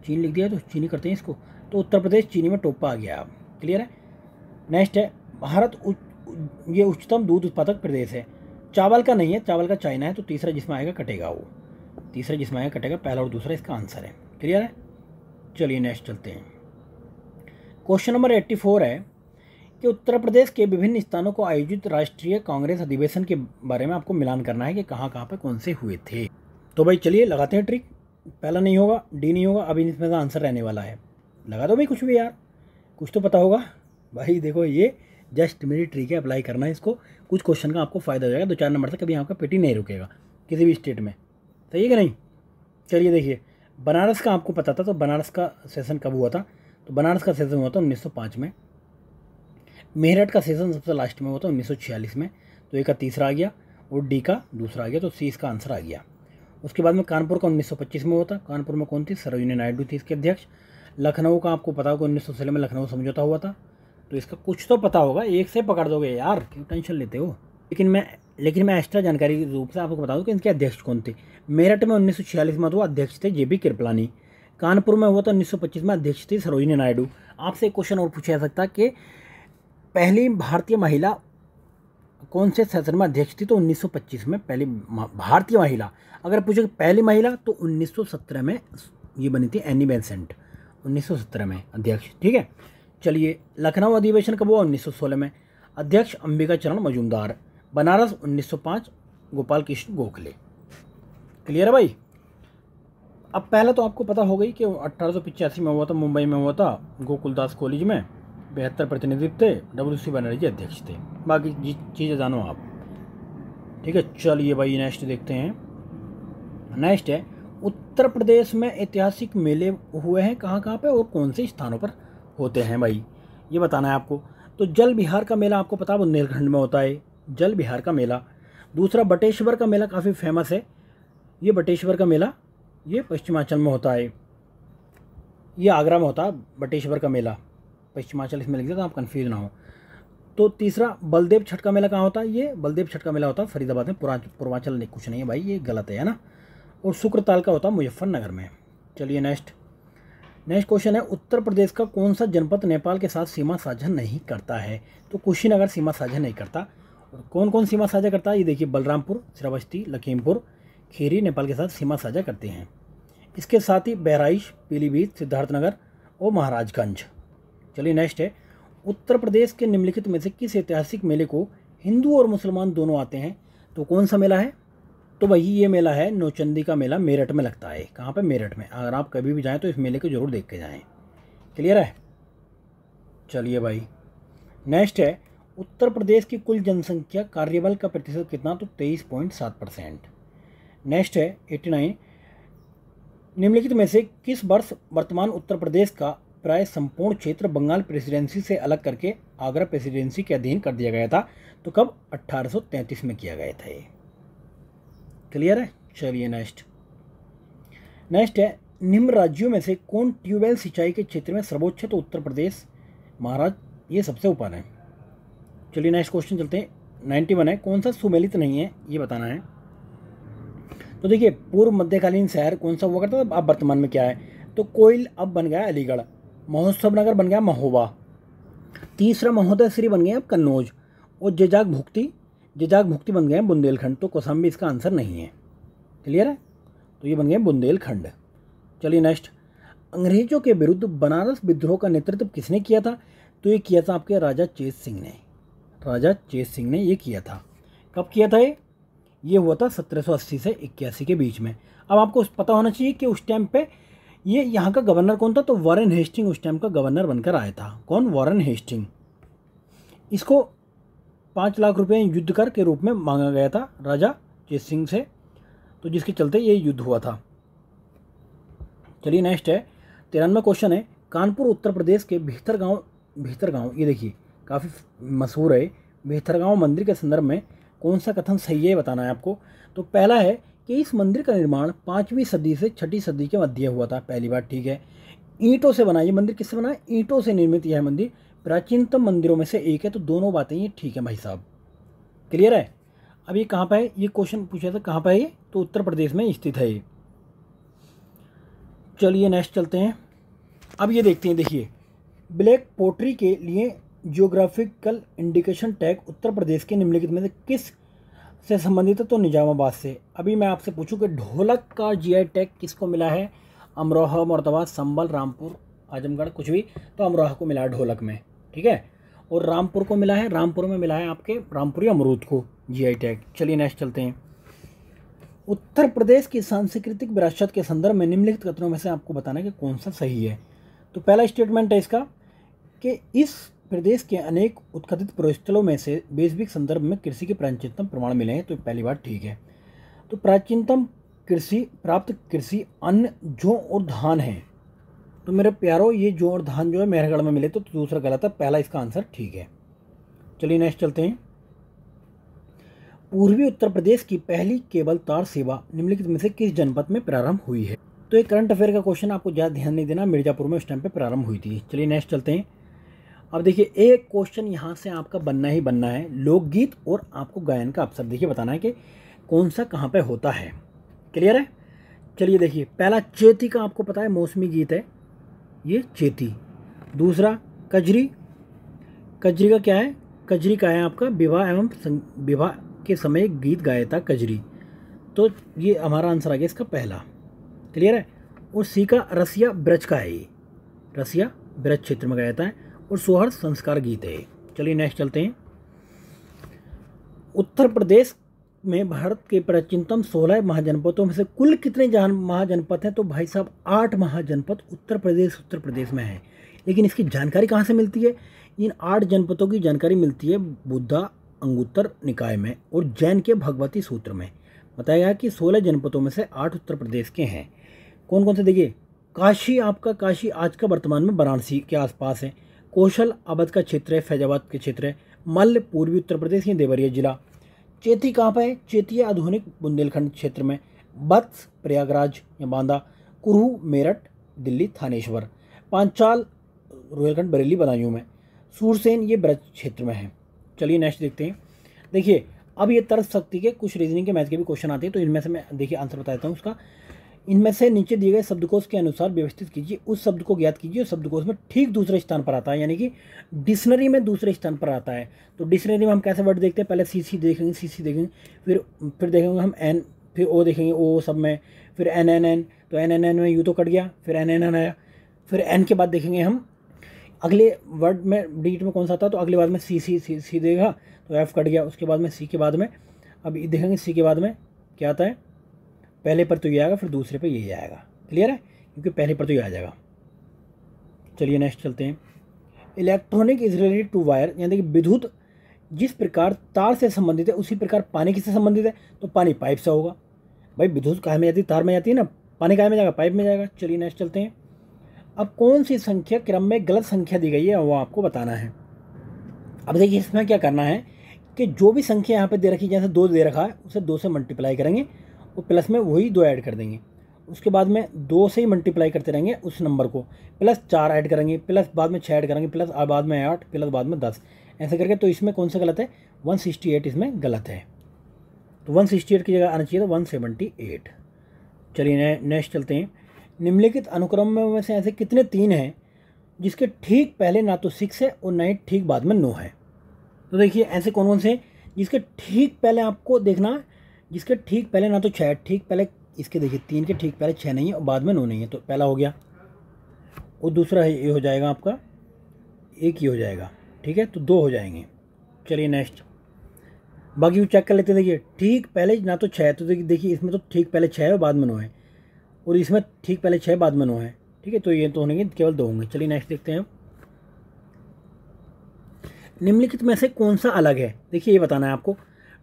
चीनी लिख दिया तो चीनी करते हैं इसको, तो उत्तर प्रदेश चीनी में टॉप पर आ गया अब। क्लियर है। नेक्स्ट है, भारत ये उच्चतम दूध उत्पादक प्रदेश है। चावल का नहीं है, चावल का चाइना है, तो तीसरा जिसमें आएगा कटेगा वो, तीसरा जिसमें आएगा कटेगा, पहला और दूसरा इसका आंसर है। क्लियर है। चलिए नेक्स्ट चलते हैं। क्वेश्चन नंबर 84 है कि उत्तर प्रदेश के विभिन्न स्थानों को आयोजित राष्ट्रीय कांग्रेस अधिवेशन के बारे में आपको मिलान करना है कि कहाँ कहाँ पे कौन से हुए थे। तो भाई चलिए लगाते हैं ट्रिक। पहला नहीं होगा, डी नहीं होगा, अभी इसमें का आंसर रहने वाला है। लगा दो भाई कुछ भी यार, कुछ तो पता होगा भाई। देखो ये जस्ट मेरी ट्रिक है, अप्लाई करना है इसको, कुछ क्वेश्चन का आपको फायदा हो जाएगा। 2-4 नंबर तक कभी आपका पेटी नहीं रुकेगा किसी भी स्टेट में, सही है कि नहीं। चलिए देखिए, बनारस का आपको पता था, तो बनारस का सेशन कब हुआ था, तो बनारस का सेशन हुआ था 1905 में। मेरठ का सेशन सबसे लास्ट में हुआ था 1946 में, तो ए का तीसरा आ गया और डी का दूसरा आ गया, तो सी इसका आंसर आ गया। उसके बाद में कानपुर का 1925 में हुआ था। कानपुर में कौन थी, सरोजिनी नायडू थी इसके अध्यक्ष। लखनऊ का आपको पता होगा 1916 में लखनऊ समझौता हुआ था, तो इसका कुछ तो पता होगा, एक से पकड़ दोगे यार, क्यों टेंशन लेते हो। लेकिन मैं एक्स्ट्रा जानकारी के रूप से आपको बता दूं कि इनके अध्यक्ष कौन थे। मेरठ में 1946 में तो अध्यक्ष थे जेबी कृपलानी। कानपुर में हुआ था 1925 में, अध्यक्ष थी सरोजिनी नायडू। आपसे एक क्वेश्चन और पूछा जा सकता कि पहली भारतीय महिला कौन से सेशन में अध्यक्ष थी, तो 1925 में पहली भारतीय महिला। अगर पूछे पहली महिला तो 1917 में ये बनी थी एनी बेसेंट, 1917 में अध्यक्ष। ठीक है। चलिए, लखनऊ अधिवेशन कब हुआ, 1916 में। अध्यक्ष अंबिका चरण मजूमदार। बनारस 1905 गोपाल कृष्ण गोखले। क्लियर है भाई। अब पहला तो आपको पता हो गई कि 1885 में हुआ था, मुंबई में हुआ था, गोकुलदास कॉलेज में 72 प्रतिनिधित्व थे, WC बनर्जी अध्यक्ष थे। बाकी चीज़ें जानो आप। ठीक है। चलिए भाई नेक्स्ट देखते हैं। नेक्स्ट है, उत्तर प्रदेश में ऐतिहासिक मेले हुए हैं कहाँ कहाँ पे और कौन से स्थानों पर होते हैं भाई, ये बताना है आपको। तो जल विहार का मेला आपको पता है बुंदेलखंड में होता है, जल विहार का मेला। दूसरा बटेश्वर का मेला काफ़ी फेमस है, ये बटेश्वर का मेला ये पश्चिमांचल में होता है, ये आगरा में होता है बटेश्वर का मेला। पश्चिमांचल इसमें लिख दिया तो आप कन्फ्यूज ना हो। तो तीसरा बलदेव छठ का मेला कहाँ होता है, ये बलदेव छठ का मेला होता है फरीदाबाद में। पूर्वांचल नहीं, कुछ नहीं है भाई, ये गलत है ना। और शुक्रताल का होता है मुजफ्फरनगर में। चलिए नेक्स्ट क्वेश्चन है, उत्तर प्रदेश का कौन सा जनपद नेपाल के साथ सीमा साझा नहीं करता है, तो कुशीनगर सीमा साझा नहीं करता। और कौन कौन सीमा साझा करता है, ये देखिए, बलरामपुर, श्रावस्ती, लखीमपुर खीरी नेपाल के साथ सीमा साझा करते हैं। इसके साथ ही बहराइच, पीलीभीत, सिद्धार्थनगर और महाराजगंज। चलिए नेक्स्ट है, उत्तर प्रदेश के निम्नलिखित में से किस ऐतिहासिक मेले को हिंदू और मुसलमान दोनों आते हैं, तो कौन सा मेला है, तो वही ये मेला है नौचंदी का मेला, मेरठ में लगता है। कहाँ पे, मेरठ में। अगर आप कभी भी जाएं तो इस मेले को जरूर देख के जाएं। क्लियर है। चलिए भाई नेक्स्ट है, उत्तर प्रदेश की कुल जनसंख्या कार्यबल का प्रतिशत कितना, तो 23.7%। नेक्स्ट है 89, निम्नलिखित में से किस वर्ष वर्तमान उत्तर प्रदेश का प्राय संपूर्ण क्षेत्र बंगाल प्रेसिडेंसी से अलग करके आगरा प्रेसिडेंसी के अधीन कर दिया गया था, तो कब, 1833 में किया गया था ये। क्लियर है। चलिए नेक्स्ट है, निम्न राज्यों में से कौन ट्यूबवेल सिंचाई के क्षेत्र में सर्वोच्च है, तो उत्तर प्रदेश, महाराष्ट्र ये सबसे ऊपर है। चलिए नेक्स्ट क्वेश्चन चलते हैं। 91 है, कौन सा सुमेलित नहीं है, ये बताना है। तो देखिए, पूर्व मध्यकालीन शहर कौन सा हुआ करता था, अब वर्तमान में क्या है, तो कोयल अब बन गया अलीगढ़, महोत्सव नगर बन गया महोबा, तीसरा महोदय श्री बन गया अब कन्नौज, और जेजाग भुक्ति बन गए बुंदेलखंड, तो कौशाम्बी इसका आंसर नहीं है। क्लियर है। तो ये बन गए बुंदेलखंड। चलिए नेक्स्ट, अंग्रेजों के विरुद्ध बनारस विद्रोह का नेतृत्व किसने किया था, तो ये किया था आपके राजा चेत सिंह ने ये किया था। कब किया था ये हुआ था 1780 से 81 के बीच में। अब आपको पता होना चाहिए कि उस टाइम पे ये यहाँ का गवर्नर कौन था, तो वॉरेन हेस्टिंग उस टाइम का गवर्नर बनकर आया था। कौन? Warren Hasting. इसको 5 लाख रुपए युद्ध कर के रूप में मांगा गया था राजा जय सिंह से, तो जिसके चलते ये युद्ध हुआ था। चलिए नेक्स्ट है 93 क्वेश्चन है, कानपुर उत्तर प्रदेश के भीतरगांव ये देखिए काफ़ी मशहूर है, भीतरगांव मंदिर के संदर्भ में कौन सा कथन सही है बताना है आपको। तो पहला है कि इस मंदिर का निर्माण 5वीं सदी से 6ठी सदी के मध्य हुआ था। पहली बात ठीक है। ईंटों से बना, ये मंदिर किससे बना है? ईंटों से निर्मित यह मंदिर प्राचीनतम मंदिरों में से एक है। तो दोनों बातें ये ठीक है भाई साहब, क्लियर है। अब ये कहाँ पर है? ये क्वेश्चन पूछा था कहाँ पर है ये, तो उत्तर प्रदेश में स्थित है ये। चलिए नेक्स्ट चलते हैं। अब ये देखते हैं, देखिए ब्लैक पोट्री के लिए geographical indication tag Uttar Pradesh के निम्नलिखित में से किस से संबंधित है? तो निजामाबाद से। अभी मैं आपसे पूछूं कि ढोलक का जीआई टैग किसको मिला है? अमरोहा, मोरादाबाद, संभल, रामपुर, आजमगढ़, कुछ भी, तो अमरोहा को मिला है ढोलक में, ठीक है। और रामपुर को मिला है, रामपुर में मिला है आपके रामपुरी अमरूद को जीआई टैग। चलिए नेक्स्ट चलते हैं। उत्तर प्रदेश की सांस्कृतिक विरासत के संदर्भ में निम्नलिखित कथनों में से आपको बताना है कि कौन सा सही है। तो पहला स्टेटमेंट है इसका कि इस प्रदेश के अनेक उत्कथित पुरास्थलों में से वैश्विक संदर्भ में कृषि के प्राचीनतम प्रमाण मिले हैं। तो पहली बात ठीक है। तो प्राचीनतम प्राप्त कृषि अन्न जौ और धान है। तो मेरे प्यारो ये जौ और धान जो है मेहरगढ़ में मिले, तो दूसरा गलत है, पहला इसका आंसर ठीक है। चलिए नेक्स्ट चलते हैं। पूर्वी उत्तर प्रदेश की पहली केबल तार सेवा निम्नलिखित में से किस जनपद में प्रारंभ हुई है? तो एक करंट अफेयर का क्वेश्चन, आपको ज़्यादा ध्यान नहीं देना, मिर्जापुर में उस टाइम पे प्रारंभ हुई थी। चलिए नेक्स्ट चलते हैं। अब देखिए एक क्वेश्चन यहाँ से आपका बनना ही बनना है, लोकगीत और आपको गायन का अवसर देखिए बताना है कि कौन सा कहाँ पे होता है, क्लियर है। चलिए देखिए पहला चेती का आपको पता है मौसमी गीत है ये चेती। दूसरा कजरी, कजरी का क्या है? कजरी का है आपका विवाह एवं विवाह के समय गीत गाया था कजरी। तो ये हमारा आंसर आ गया इसका पहला, क्लियर है। और सी का रसिया ब्रज का है, ये रसिया ब्रज क्षेत्र में गाया था। और सोहर संस्कार गीत है। चलिए नेक्स्ट चलते हैं। उत्तर प्रदेश में भारत के प्राचीनतम 16 महाजनपदों में से कुल कितने महाजनपद हैं? तो भाई साहब 8 महाजनपद उत्तर प्रदेश में है। लेकिन इसकी जानकारी कहाँ से मिलती है? इन 8 जनपदों की जानकारी मिलती है बुद्धा अंगुत्तर निकाय में और जैन के भगवती सूत्र में बताया गया कि 16 जनपदों में से 8 उत्तर प्रदेश के हैं। कौन कौन से? देखिए काशी, आपका काशी आज का वर्तमान में वाराणसी के आसपास है। कौशल अवध का क्षेत्र है, फैजाबाद के क्षेत्र है। मल्ल पूर्वी उत्तर प्रदेश, ये देवरिया जिला। चेती कहाँ पर है? चेती आधुनिक बुंदेलखंड क्षेत्र में। वत्स प्रयागराज या बांदा। कुरहू मेरठ दिल्ली थानेश्वर। पांचाल रोहिलखंड बरेली बदायूं में। सूरसेन ये ब्रज क्षेत्र में है। चलिए नेक्स्ट देखते हैं। देखिए अब ये तर्क शक्ति के कुछ रीजनिंग के मैथ के भी क्वेश्चन आते हैं, तो इनमें से मैं देखिए आंसर बताता हूँ उसका। इनमें से नीचे दिए गए शब्दकोश के अनुसार व्यवस्थित कीजिए, उस शब्द को ज्ञात कीजिए शब्दकोश में ठीक दूसरे स्थान पर आता है, यानी कि डिक्शनरी में दूसरे स्थान पर आता है। तो डिक्शनरी में हम कैसे वर्ड देखते हैं? पहले सी देखेंगे, सी देखेंगे, फिर देखेंगे हम एन, फिर ओ देखेंगे, ओ सब में, फिर एन, तो एन में यू तो कट गया, फिर एन आया, फिर एन के बाद देखेंगे हम अगले वर्ड में डिजिट में कौन सा था, तो अगले बाद में सी देगा, तो एफ कट गया। उसके बाद में सी के बाद में अब देखेंगे सी के बाद में क्या आता है, पहले पर तो ये आएगा, फिर दूसरे पर यही आएगा, क्लियर है, क्योंकि पहले पर तो ये आ जाएगा। चलिए नेक्स्ट चलते हैं। Electronic is related to wire, यानी कि विद्युत जिस प्रकार तार से संबंधित है उसी प्रकार पानी किससे संबंधित है? तो पानी पाइप से होगा। भाई विद्युत काहे में जाती है? तार में जाती है ना, पानी काहे में जाएगा? पाइप में जाएगा। चलिए नेक्स्ट चलते हैं। अब कौन सी संख्या क्रम में गलत संख्या दी गई है वो आपको बताना है। अब देखिए इसमें क्या करना है कि जो भी संख्या यहाँ पे दे रखी है, जैसे 2 दे रखा है, उसे 2 से मल्टीप्लाई करेंगे और प्लस में वही 2 ऐड कर देंगे। उसके बाद में 2 से ही मल्टीप्लाई करते रहेंगे उस नंबर को, प्लस 4 ऐड करेंगे, प्लस बाद में 6 ऐड करेंगे, प्लस बाद में 8, प्लस बाद में 10, ऐसे करके। तो इसमें कौन सा गलत है? 168 इसमें गलत है। तो 168 की जगह आना चाहिए था 178। चलिए नेक्स्ट चलते हैं। निम्नलिखित अनुक्रम में से ऐसे कितने 3 हैं जिसके ठीक पहले ना तो 6 है और ना ही ठीक बाद में 9 है? तो देखिए ऐसे कौन कौन से जिसके ठीक पहले आपको देखना है, जिसके ठीक पहले ना तो 6, ठीक पहले इसके देखिए 3 के ठीक पहले 6 नहीं है और बाद में 9 नहीं है, तो पहला हो गया। और दूसरा ये हो जाएगा आपका 1 ही हो जाएगा, ठीक है, तो 2 हो जाएंगे। चलिए नेक्स्ट। बाकी वो चेक कर लेते हैं। देखिए ठीक पहले ना तो 6 है, तो देखिए इसमें तो ठीक पहले 6 है और बाद में 9 है, और इसमें ठीक पहले 6 बाद में 9 है। ठीक है, तो ये तो होंगे केवल 2 होंगे। चलिए नेक्स्ट देखते हैं। निम्नलिखित में से कौन सा अलग है, देखिए ये बताना है आपको।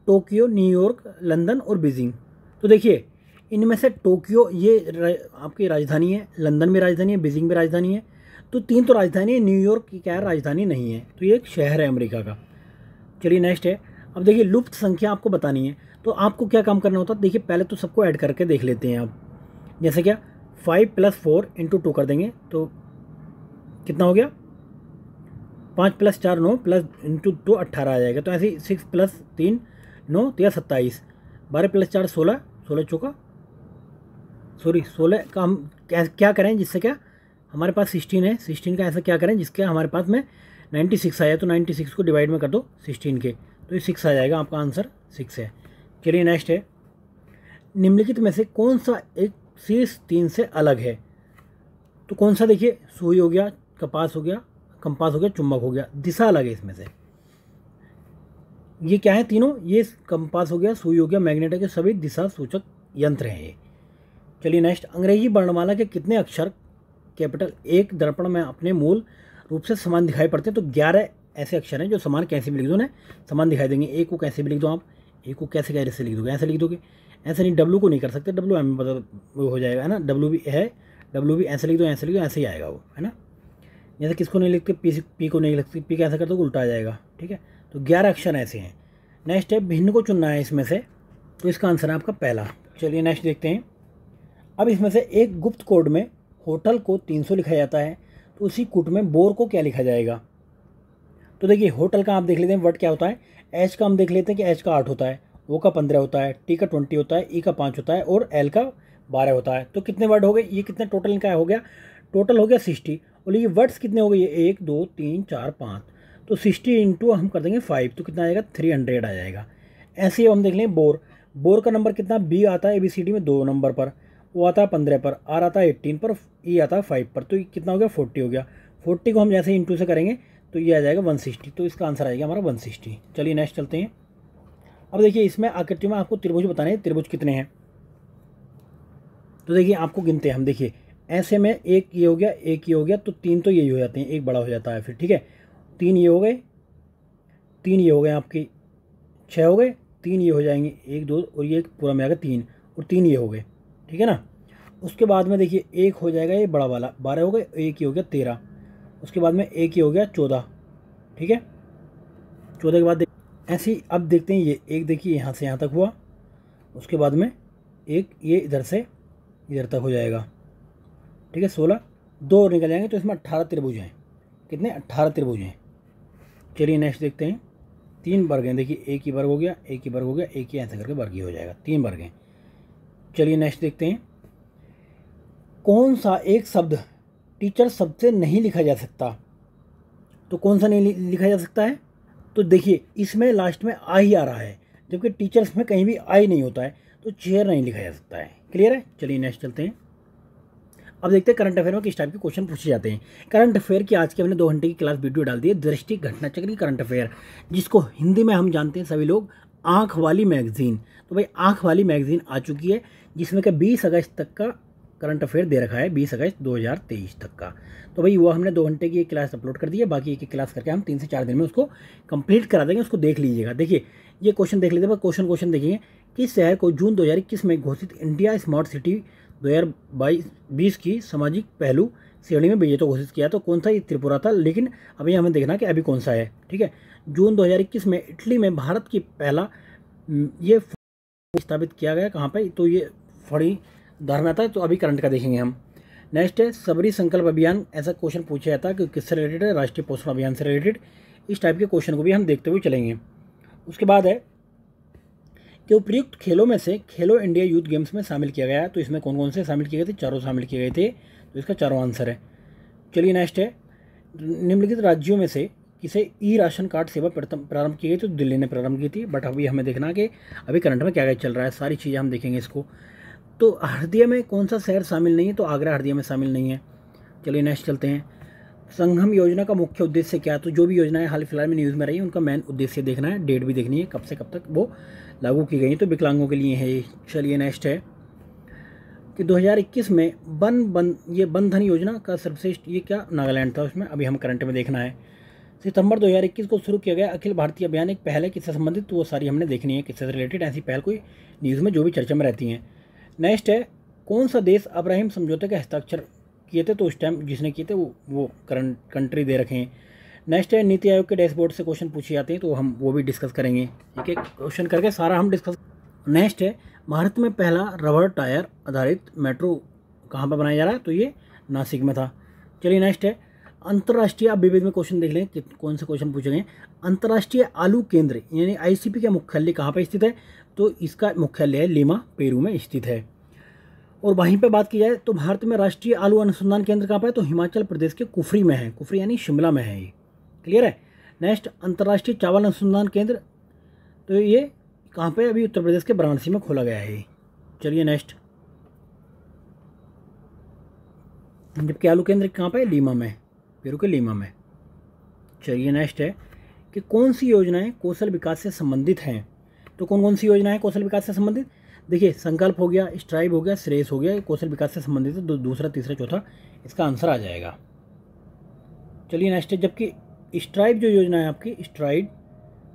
टोक्यो, न्यूयॉर्क, लंदन और बीजिंग। तो देखिए इनमें से टोक्यो ये आपकी राजधानी है, लंदन में राजधानी है, बीजिंग में राजधानी है। तो 3 तो राजधानी है, न्यूयॉर्क की क्या राजधानी नहीं है, तो ये एक शहर है अमेरिका का। चलिए नेक्स्ट है। अब देखिए लुप्त संख्या आपको बतानी है, तो आपको क्या काम करना होता है। देखिए पहले तो सबको ऐड करके देख लेते हैं आप। जैसे क्या 5 + 4 × 2 कर देंगे तो कितना हो गया, 5 + 4 9 प्लस इंटू 2 18 आ जाएगा। तो ऐसे ही 6 + 3 9 तो 27, 12 + 4 16, 16 चौका सॉरी 16 का हम क्या करें जिससे क्या हमारे पास 16 है, 16 का ऐसा क्या करें जिसके हमारे पास में 96 आया, तो 96 को डिवाइड में कर दो 16 के, तो ये 6 आ जाएगा, आपका आंसर 6 है। चलिए नेक्स्ट है। निम्नलिखित में से कौन सा एक शीर्ष 3 से अलग है, तो कौन सा, देखिए सुई हो गया, कपास हो गया, कंपास हो गया, चुंबक हो गया, दिशा अलग है इसमें से। ये क्या है तीनों, ये कंपास हो गया, सुई हो गया, मैग्नेट के सभी दिशा सूचक यंत्र हैं ये। चलिए नेक्स्ट। अंग्रेजी वर्णमाला के कितने अक्षर कैपिटल एक दर्पण में अपने मूल रूप से समान दिखाई पड़ते हैं, तो 11 ऐसे अक्षर हैं जो समान कैसे भी लिख दो ना समान दिखाई देंगे। ए को कैसे भी लिख दो आप, ए को कैसे कैसे लिख दोगे, ऐसे लिख दोगे, ऐसे नहीं। डब्लू को नहीं कर सकते, डब्लू एम वो हो जाएगा है ना, डब्लू भी है, डब्लू भी ऐसे लिख दो, ऐसे लिख दो, ऐसे ही आएगा वो, है ना। जैसे किसको नहीं लिखते, पी को नहीं लिखते, पी कैसे कर दो उल्टा आ जाएगा। ठीक है, तो 11 अक्षर ऐसे हैं। नेक्स्ट है, भिन्न को चुनना है इसमें से, तो इसका आंसर है आपका पहला। चलिए नेक्स्ट देखते हैं। अब इसमें से एक गुप्त कोड में होटल को 300 लिखा जाता है, तो उसी कोड में बोर को क्या लिखा जाएगा। तो देखिए होटल का आप देख लेते हैं वर्ड क्या होता है। एच का हम देख लेते हैं कि एच का 8 होता है, ओ का 15 होता है, टी का 20 होता है, ई का 5 होता है और एल का 12 होता है। तो कितने वर्ड हो गए, ये कितने टोटल इनका हो गया, टोटल हो गया 60। और ये वर्ड्स कितने हो गए, ये 1 2 3 4 5, तो 60 इंटू हम कर देंगे 5, तो कितना आ जाएगा 300 आ जाएगा। ऐसे ही हम देख लें बोर, बोर का नंबर कितना, बी आता है ABCD में 2 नंबर पर, वो आता है 15 पर, आर आता है 18 पर, ई आता है 5 पर, तो ये कितना हो गया 40 हो गया। 40 को हम जैसे इंटू से करेंगे तो ये आ जाएगा 160, तो इसका आंसर आएगा हमारा 160। चलिए नेक्स्ट चलते हैं। अब देखिए इसमें आकृति में आपको त्रिभुज बताने हैं, त्रिभुज कितने हैं, तो देखिए आपको गिनते हैं हम। देखिए ऐसे में एक ये हो गया, एक ये हो गया, तो 3 तो यही हो जाते हैं, एक बड़ा हो जाता है फिर। ठीक है, 3 ये हो गए, 3 ये हो गए आपके, 6 हो गए, 3 ये हो जाएंगे, 1 2 और ये पूरा में आ गया 3, और 3 ये हो गए। ठीक है ना। उसके बाद में देखिए एक हो जाएगा ये बड़ा वाला, 12 हो गए, एक ये हो गया 13, उसके बाद में एक ये हो गया 14। ठीक है, 14 के बाद ऐसे ही अब देखते हैं ये एक, देखिए यहाँ से यहाँ तक हुआ, उसके बाद में एक ये इधर से इधर तक हो जाएगा। ठीक है, 16, 2 और निकल जाएंगे, तो इसमें 18 त्रिभुज हैं। कितने, 18 त्रिभुज हैं। चलिए नेक्स्ट देखते हैं। 3 वर्ग हैं, देखिए एक ही वर्ग हो गया, एक ही वर्ग हो गया, एक ही ऐसे करके वर्ग ही हो जाएगा, 3 वर्ग हैं। चलिए नेक्स्ट देखते हैं। कौन सा एक शब्द टीचर शब्द से नहीं लिखा जा सकता, तो कौन सा नहीं लिखा जा सकता है, तो देखिए इसमें लास्ट में आ ही आ रहा है, जबकि टीचर्स में कहीं भी आ ही नहीं होता है, तो चेयर नहीं लिखा जा सकता है। क्लियर है। चलिए नेक्स्ट चलते हैं। अब देखते हैं करंट अफेयर में किस टाइप के क्वेश्चन पूछे जाते हैं। करंट अफेयर की आज की हमने 2 घंटे की क्लास वीडियो डाल दी है, दृष्टि घटनाचक्र करंट अफेयर, जिसको हिंदी में हम जानते हैं सभी लोग आँख वाली मैगजीन। तो भाई आँख वाली मैगजीन आ चुकी है, जिसमें कि 20 अगस्त तक का करंट अफेयर दे रखा है, 20 अगस्त 2023 तक का। तो भाई वो हमने 2 घंटे की एक क्लास अपलोड कर दी है, बाकी एक क्लास करके हम 3 से 4 दिन में उसको कंप्लीट करा देंगे, उसको देख लीजिएगा। देखिए ये क्वेश्चन देख लीजिए, क्वेश्चन देखिए। किस शहर को जून 2021 में घोषित इंडिया स्मार्ट सिटी 2020 की सामाजिक पहलू श्रेणी में विजेता घोषित किया, तो कौन सा, ये त्रिपुरा था, लेकिन अभी हमें देखना कि अभी कौन सा है। ठीक है, जून 2021 में इटली में भारत की पहला ये स्थापित किया गया, कहाँ पे, तो ये फड़ी धारणा था। तो अभी करंट का देखेंगे हम। नेक्स्ट है सबरी संकल्प अभियान, ऐसा क्वेश्चन पूछा जाता है कि किससे रिलेटेड है, राष्ट्रीय पोषण अभियान से रिलेटेड। इस टाइप के क्वेश्चन को भी हम देखते हुए चलेंगे। उसके बाद है कि उपयुक्त खेलों में से खेलो इंडिया यूथ गेम्स में शामिल किया गया, तो इसमें कौन कौन से शामिल किए गए थे, चारों शामिल किए गए थे, तो इसका चारों आंसर है। चलिए नेक्स्ट है, निम्नलिखित राज्यों में से किसे ई राशन कार्ड सेवा प्रारंभ की गई, तो दिल्ली ने प्रारंभ की थी। बट अभी हमें देखना कि अभी करंट में क्या क्या चल रहा है, सारी चीज़ें हम देखेंगे इसको। तो हरदिया में कौन सा शहर शामिल नहीं है, तो आगरा हरदिया में शामिल नहीं है। चलिए नेक्स्ट चलते हैं। संगम योजना का मुख्य उद्देश्य क्या है? तो जो भी योजनाएं हाल फिलहाल में न्यूज़ में रही है उनका मेन उद्देश्य देखना है, डेट भी देखनी है कब से कब तक वो लागू की गई, तो विकलांगों के लिए है ये। चलिए नेक्स्ट है कि 2021 में वन धन योजना का सर्वश्रेष्ठ ये क्या नागालैंड था, उसमें अभी हम करंट में देखना है। सितंबर 2021 को शुरू किया गया अखिल भारतीय अभियान एक पहल है, किससे संबंधित, तो वो सारी हमने देखनी है किससे रिलेटेड, ऐसी पहल कोई न्यूज़ में जो भी चर्चा में रहती हैं। नेक्स्ट है कौन सा देश अब्राहिम समझौते के हस्ताक्षर किए थे, तो उस टाइम जिसने किए थे वो करंट कंट्री दे रखे हैं। नेक्स्ट है नीति आयोग के डैशबोर्ड से क्वेश्चन पूछे जाते हैं, तो हम वो भी डिस्कस करेंगे, एक एक क्वेश्चन करके सारा हम डिस्कस। नेक्स्ट है भारत में पहला रबर टायर आधारित मेट्रो कहाँ पर बनाया जा रहा है, तो ये नासिक में था। चलिए नेक्स्ट है अंतर्राष्ट्रीय, अब विविध में क्वेश्चन देख लें कि कौन से क्वेश्चन पूछे गए। अंतर्राष्ट्रीय आलू केंद्र यानी आईसीपी का मुख्यालय कहाँ पर स्थित है, तो इसका मुख्यालय है लीमा पेरू में स्थित है। और वहीं पे बात की जाए तो भारत में राष्ट्रीय आलू अनुसंधान केंद्र कहाँ पर है, तो हिमाचल प्रदेश के कुफरी में है, कुफरी यानी शिमला में है ये, क्लियर है। नेक्स्ट अंतर्राष्ट्रीय चावल अनुसंधान केंद्र, तो ये कहाँ पे, अभी उत्तर प्रदेश के वाराणसी में खोला गया है। चलिए नेक्स्ट, जबकि आलू केंद्र कहाँ पे, लीमा में, पेरू के लीमा में। चलिए नेक्स्ट है कि कौन सी योजनाएं कौशल विकास से संबंधित हैं, तो कौन कौन सी योजनाएं कौशल विकास से संबंधित, देखिए संकल्प हो गया, स्ट्राइव हो गया, श्रेयस हो गया, कौशल विकास से संबंधित है, दूसरा तीसरा चौथा इसका आंसर आ जाएगा। चलिए नेक्स्ट है, जबकि स्ट्राइव जो योजना है आपकी स्ट्राइड,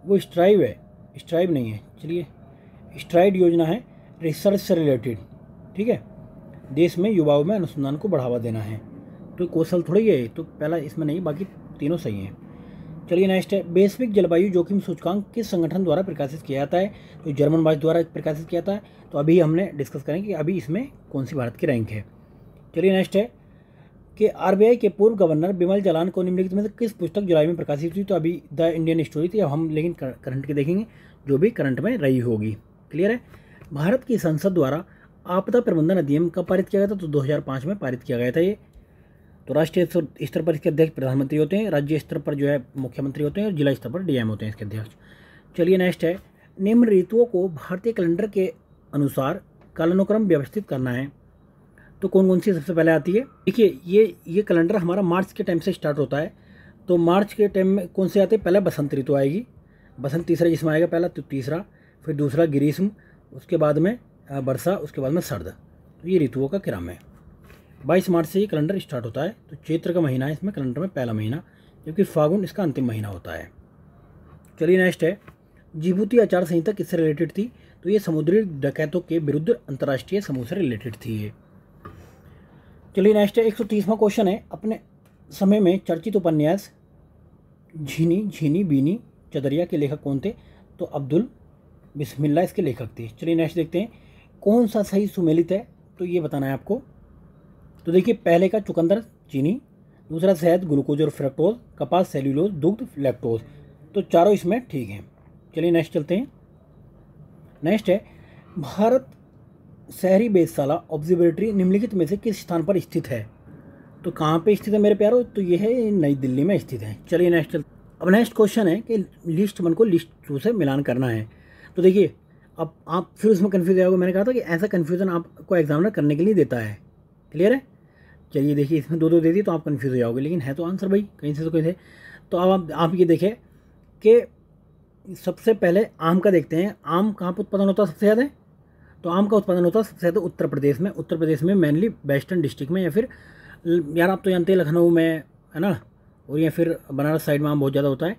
वो स्ट्राइव है, स्ट्राइव नहीं है। चलिए स्ट्राइड योजना है रिसर्च से रिलेटेड, ठीक है, देश में युवाओं में अनुसंधान को बढ़ावा देना है, तो कौशल थोड़ी है, तो पहला इसमें नहीं, बाकी तीनों सही हैं। चलिए नेक्स्ट है वैश्विक जलवायु जोखिम सूचकांक किस संगठन द्वारा प्रकाशित किया जाता है, तो जर्मन वाच द्वारा प्रकाशित किया जाता है, तो अभी हमने डिस्कस करेंगे कि अभी इसमें कौन सी भारत की रैंक है। चलिए नेक्स्ट है कि आरबीआई के पूर्व गवर्नर बिमल जालान को निम्नलिखित में से किस पुस्तक जुलाई में प्रकाशित हुई, तो अभी द इंडियन स्टोरी थी, अब हम लेकिन करंट की देखेंगे जो भी करंट में रही होगी, क्लियर है। भारत की संसद द्वारा आपदा प्रबंधन अधिनियम कब पारित किया गया था, तो 2005 में पारित किया गया था ये। तो राष्ट्रीय स्तर पर इसके अध्यक्ष प्रधानमंत्री होते हैं, राज्य स्तर पर जो है मुख्यमंत्री होते हैं, और जिला स्तर पर डीएम होते हैं इसके अध्यक्ष। चलिए नेक्स्ट है निम्न ऋतुओं को भारतीय कैलेंडर के अनुसार कालानुक्रम व्यवस्थित करना है, तो कौन कौन सी सबसे पहले आती है। देखिए ये कैलेंडर हमारा मार्च के टाइम से स्टार्ट होता है, तो मार्च के टाइम में कौन से आते हैं, पहले बसंत ऋतु आएगी, बसंत तीसरा जिसमें आएगा पहला, तो तीसरा, फिर दूसरा ग्रीष्म, उसके बाद में वर्षा, उसके बाद में सर्द, तो ये ऋतुओं का क्रम है। 22 मार्च से ये कैलेंडर स्टार्ट होता है, तो चैत्र का महीना है इसमें कैलेंडर में पहला महीना, जबकि फागुन इसका अंतिम महीना होता है। चलिए नेक्स्ट है जिबूती आचार संहिता किससे रिलेटेड थी, तो ये समुद्री डकैतों के विरुद्ध अंतर्राष्ट्रीय समूह से रिलेटेड थी ये। चलिए नेक्स्ट है 130वां क्वेश्चन है अपने समय में चर्चित उपन्यास झीनी झीनी बीनी चदरिया के लेखक कौन थे, तो अब्दुल बिस्मिल्लाह इसके लेखक थे। चलिए नेक्स्ट देखते हैं कौन सा सही सुमेलित है, तो ये बताना है आपको। तो देखिए पहले का चुकंदर चीनी, दूसरा शहद ग्लूकोज और फ्रक्टोज, कपास सेल्यूलोज, दुग्ध लैक्टोज, तो चारों इसमें ठीक हैं। चलिए नेक्स्ट चलते हैं। नेक्स्ट है भारत शहरी वेधशाला ऑब्जर्वेटरी निम्नलिखित में से किस स्थान पर स्थित है, तो कहाँ पे स्थित है मेरे प्यारो, तो ये है नई दिल्ली में स्थित है। चलिए नेक्स्ट चलते। अब नेक्स्ट क्वेश्चन है कि लिस्ट 1 को लिस्ट 2 से मिलान करना है, तो देखिए अब आप फिर उसमें कन्फ्यूज हो जाओगे, मैंने कहा था कि ऐसा कन्फ्यूजन आपको एग्जामिनर करने के लिए देता है, क्लियर है। चलिए देखिए इसमें 2 दे दिए तो आप कन्फ्यूज हो जाओगे, लेकिन है तो आंसर भाई कहीं से तो कहीं से। तो अब आप ये देखें कि सबसे पहले आम का देखते हैं, आम कहाँ पर उत्पादन होता है सबसे ज़्यादा, तो आम का उत्पादन होता है सबसे ज़्यादा उत्तर प्रदेश में, उत्तर प्रदेश में मेनली वेस्टर्न डिस्ट्रिक्ट में, या फिर यार आप तो जानते हैं लखनऊ में है ना, और या फिर बनारस साइड में आम बहुत ज़्यादा होता है।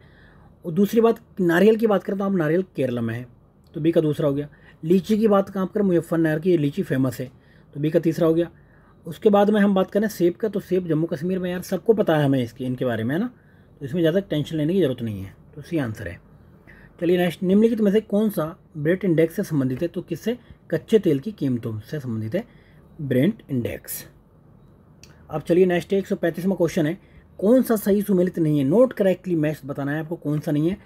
और दूसरी बात नारियल की बात करें तो आप नारियल केरला में है, तो बी का दूसरा हो गया। लीची की बात आप करें मुजफ्फरनगर की लीची फेमस है, तो बी का तीसरा हो गया। उसके बाद में हम बात करें सेब का, तो सेब जम्मू कश्मीर में यार सबको पता है हमें इनके बारे में है ना, तो इसमें ज़्यादा टेंशन लेने की ज़रूरत नहीं है, तो सी आंसर है। चलिए नेक्स्ट निम्नलिखित में से कौन सा ब्रेंट इंडेक्स से संबंधित है, तो किससे, कच्चे तेल की कीमतों से संबंधित है ब्रेंट इंडेक्स। अब चलिए नेक्स्ट 135वां क्वेश्चन है कौन सा सही सुमेलित नहीं है, नोट करेक्टली मैच बताना है आपको कौन सा नहीं है।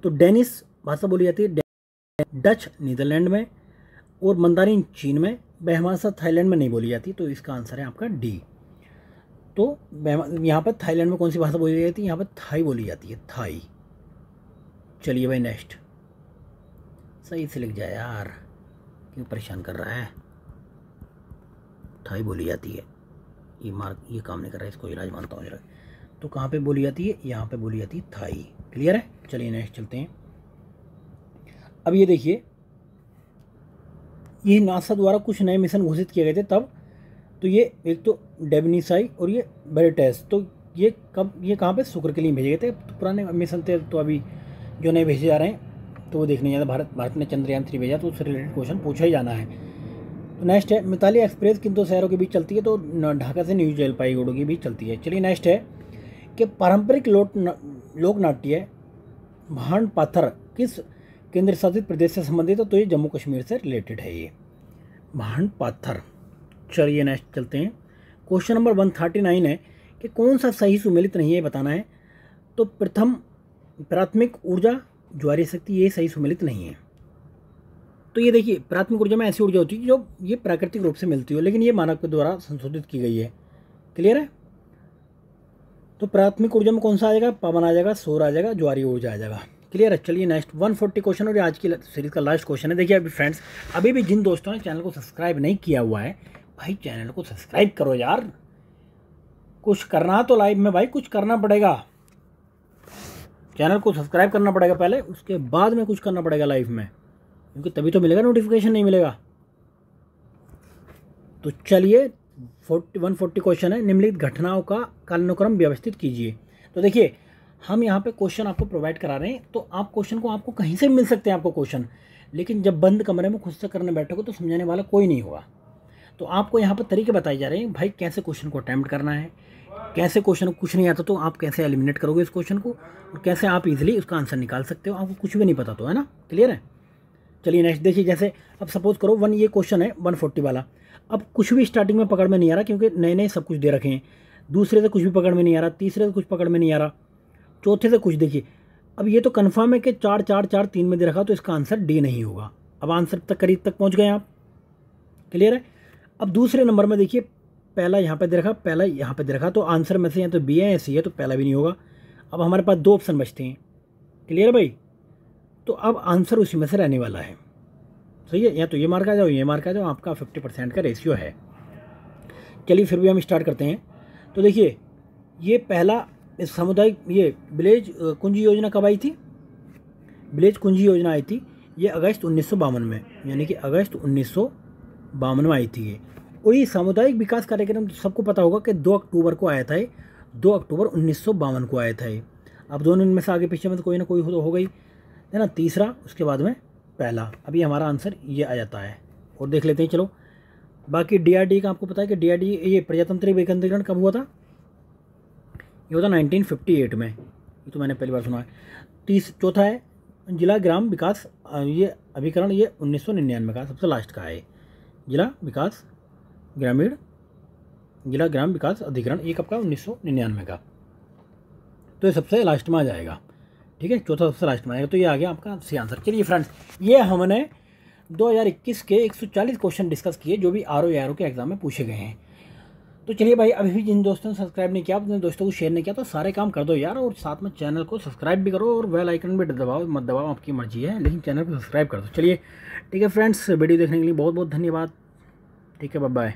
तो डेनिश भाषा बोली जाती है, डच नीदरलैंड में, और मंदारिन चीन में, बहमासा थाईलैंड में नहीं बोली जाती, तो इसका आंसर है आपका डी। तो यहाँ पर थाईलैंड में कौन सी भाषा बोली जाती है, यहाँ पर थाई बोली जाती है, थाई। चलिए भाई नेक्स्ट, सही से लिख जाए यार, क्यों परेशान कर रहा है, थाई बोली जाती है, ये काम नहीं कर रहा है, इसको इलाज मानता हूँ जरा। तो कहाँ पे बोली जाती है, यहाँ पे बोली जाती है थाई। क्लियर है। चलिए नेक्स्ट चलते हैं। अब ये देखिए, ये नासा द्वारा कुछ नए मिशन घोषित किए गए थे तब। तो ये एक तो डेबनीसाई और ये वेरिटेस, तो ये कहाँ पे शुक्र के लिए भेजे गए थे। तो पुराने मिशन थे, तो अभी जो नए भेजे जा रहे हैं तो वो देखने जाना। भारत ने चंद्रयान 3 भेजा, तो उससे रिलेटेड क्वेश्चन पूछा ही जाना है। तो नेक्स्ट है, मिताली एक्सप्रेस किन दो शहरों के बीच चलती है, तो ढाका से न्यू जलपाईगुड़ी के बीच चलती है। चलिए नेक्स्ट है कि पारंपरिक लोक नाट्य भांड पाथर किस केंद्र शासित प्रदेश से संबंधित है, तो ये जम्मू कश्मीर से रिलेटेड है ये भांड पाथर। चलिए नेक्स्ट चलते हैं। क्वेश्चन नंबर 139 है कि कौन सा सही सुमेलित नहीं है बताना है। तो प्राथमिक ऊर्जा ज्वारीय शक्ति, ये सही सुमेलित नहीं है। तो ये देखिए, प्राथमिक ऊर्जा में ऐसी ऊर्जा होती है जो ये प्राकृतिक रूप से मिलती हो, लेकिन ये मानव के द्वारा संशोधित की गई है। क्लियर है। तो प्राथमिक ऊर्जा में कौन सा आ जाएगा, पवन आ जाएगा, सौर आ जाएगा, ज्वारीय ऊर्जा आ जाएगा। क्लियर है। चलिए नेक्स्ट 140 क्वेश्चन और आज की सीरीज का लास्ट क्वेश्चन है। देखिए अभी फ्रेंड्स, अभी भी जिन दोस्तों ने चैनल को सब्सक्राइब नहीं किया हुआ है, भाई चैनल को सब्सक्राइब करो यार। कुछ करना तो लाइव में भाई कुछ करना पड़ेगा। चैनल को सब्सक्राइब करना पड़ेगा पहले, उसके बाद में कुछ करना पड़ेगा लाइव में, क्योंकि तभी तो मिलेगा, नोटिफिकेशन नहीं मिलेगा। तो चलिए 140 क्वेश्चन है। निम्नलिखित घटनाओं का कालानुक्रम व्यवस्थित कीजिए। तो देखिए, हम यहाँ पे क्वेश्चन आपको प्रोवाइड करा रहे हैं, तो आप क्वेश्चन को आपको कहीं से मिल सकते हैं आपको क्वेश्चन, लेकिन जब बंद कमरे में खुद से करने बैठोगे तो समझाने वाला कोई नहीं होगा। तो आपको यहाँ पर तरीके बताए जा रहे हैं भाई, कैसे क्वेश्चन को अटैम्प्ट करना है, कैसे क्वेश्चन को कुछ नहीं आता तो आप कैसे एलिमिनेट करोगे इस क्वेश्चन को, और कैसे आप इजीली उसका आंसर निकाल सकते हो। आपको कुछ भी नहीं पता तो, है ना। क्लियर है। चलिए नेक्स्ट देखिए, जैसे अब सपोज करो ये क्वेश्चन है 140 वाला। अब कुछ भी स्टार्टिंग में पकड़ में नहीं आ रहा, क्योंकि नए नए सब कुछ दे रखे हैं। दूसरे से कुछ भी पकड़ में नहीं आ रहा, तीसरे से कुछ पकड़ में नहीं आ रहा, चौथे से कुछ। देखिए अब ये तो कन्फर्म है कि 4 4 4 3 में दे रखा, तो इसका आंसर डी नहीं होगा। अब आंसर तक करीब तक पहुँच गए आप। क्लियर है। अब दूसरे नंबर में देखिए, पहला यहाँ पे दे रखा, पहला यहाँ पे दे रखा, तो आंसर में से या तो बी है या सी है, तो पहला भी नहीं होगा। अब हमारे पास 2 ऑप्शन बचते हैं। क्लियर है भाई। तो अब आंसर उसी में से रहने वाला है। सही है। या तो ये मार्क आ जाओ, ये मार्क आ जाओ, आपका 50% का रेशियो है। चलिए फिर भी हम स्टार्ट करते हैं। तो देखिए, ये पहला सामुदायिक ये विलेज कुंजी योजना कब आई थी, विलेज कुंजी योजना आई थी ये अगस्त 1952 में, यानी कि अगस्त 1952 में आई थी ये। और ये सामुदायिक विकास कार्यक्रम सबको पता होगा कि 2 अक्टूबर को आया था ये, 2 अक्टूबर 1952 को आया था ये। अब दोनों इनमें से आगे पीछे में तो कोई ना कोई हो गई है ना, तीसरा उसके बाद में पहला। अभी हमारा आंसर ये आ जाता है। और देख लेते हैं चलो बाकी DRDA का। आपको पता है कि DRDA ये प्रजातंत्र विकेंद्रीकरण कब हुआ था, ये होता 1958 में, ये तो मैंने पहली बार सुना है। चौथा है जिला ग्राम विकास ये अभिकरण, ये 1999 का सबसे लास्ट का है। जिला ग्राम विकास अधिकरण ये कब का, 1999 का, तो ये सबसे लास्ट में आ जाएगा। ठीक है, चौथा सबसे लास्ट में आएगा। तो ये आ गया आपका सी आंसर। चलिए फ्रेंड्स, ये हमने 2021 के 140 क्वेश्चन डिस्कस किए जो भी RO के एग्जाम में पूछे गए हैं। तो चलिए भाई, अभी भी जिन दोस्तों ने सब्सक्राइब नहीं किया, अपने दोस्तों को शेयर नहीं किया, तो सारे काम कर दो यार, और साथ में चैनल को सब्सक्राइब भी करो, और बेल आइकन भी दबाओ मत दबाओ, आपकी मर्जी है, लेकिन चैनल को सब्सक्राइब कर दो। चलिए ठीक है फ्रेंड्स, वीडियो देखने के लिए बहुत बहुत धन्यवाद। ठीक है, बाय बाय।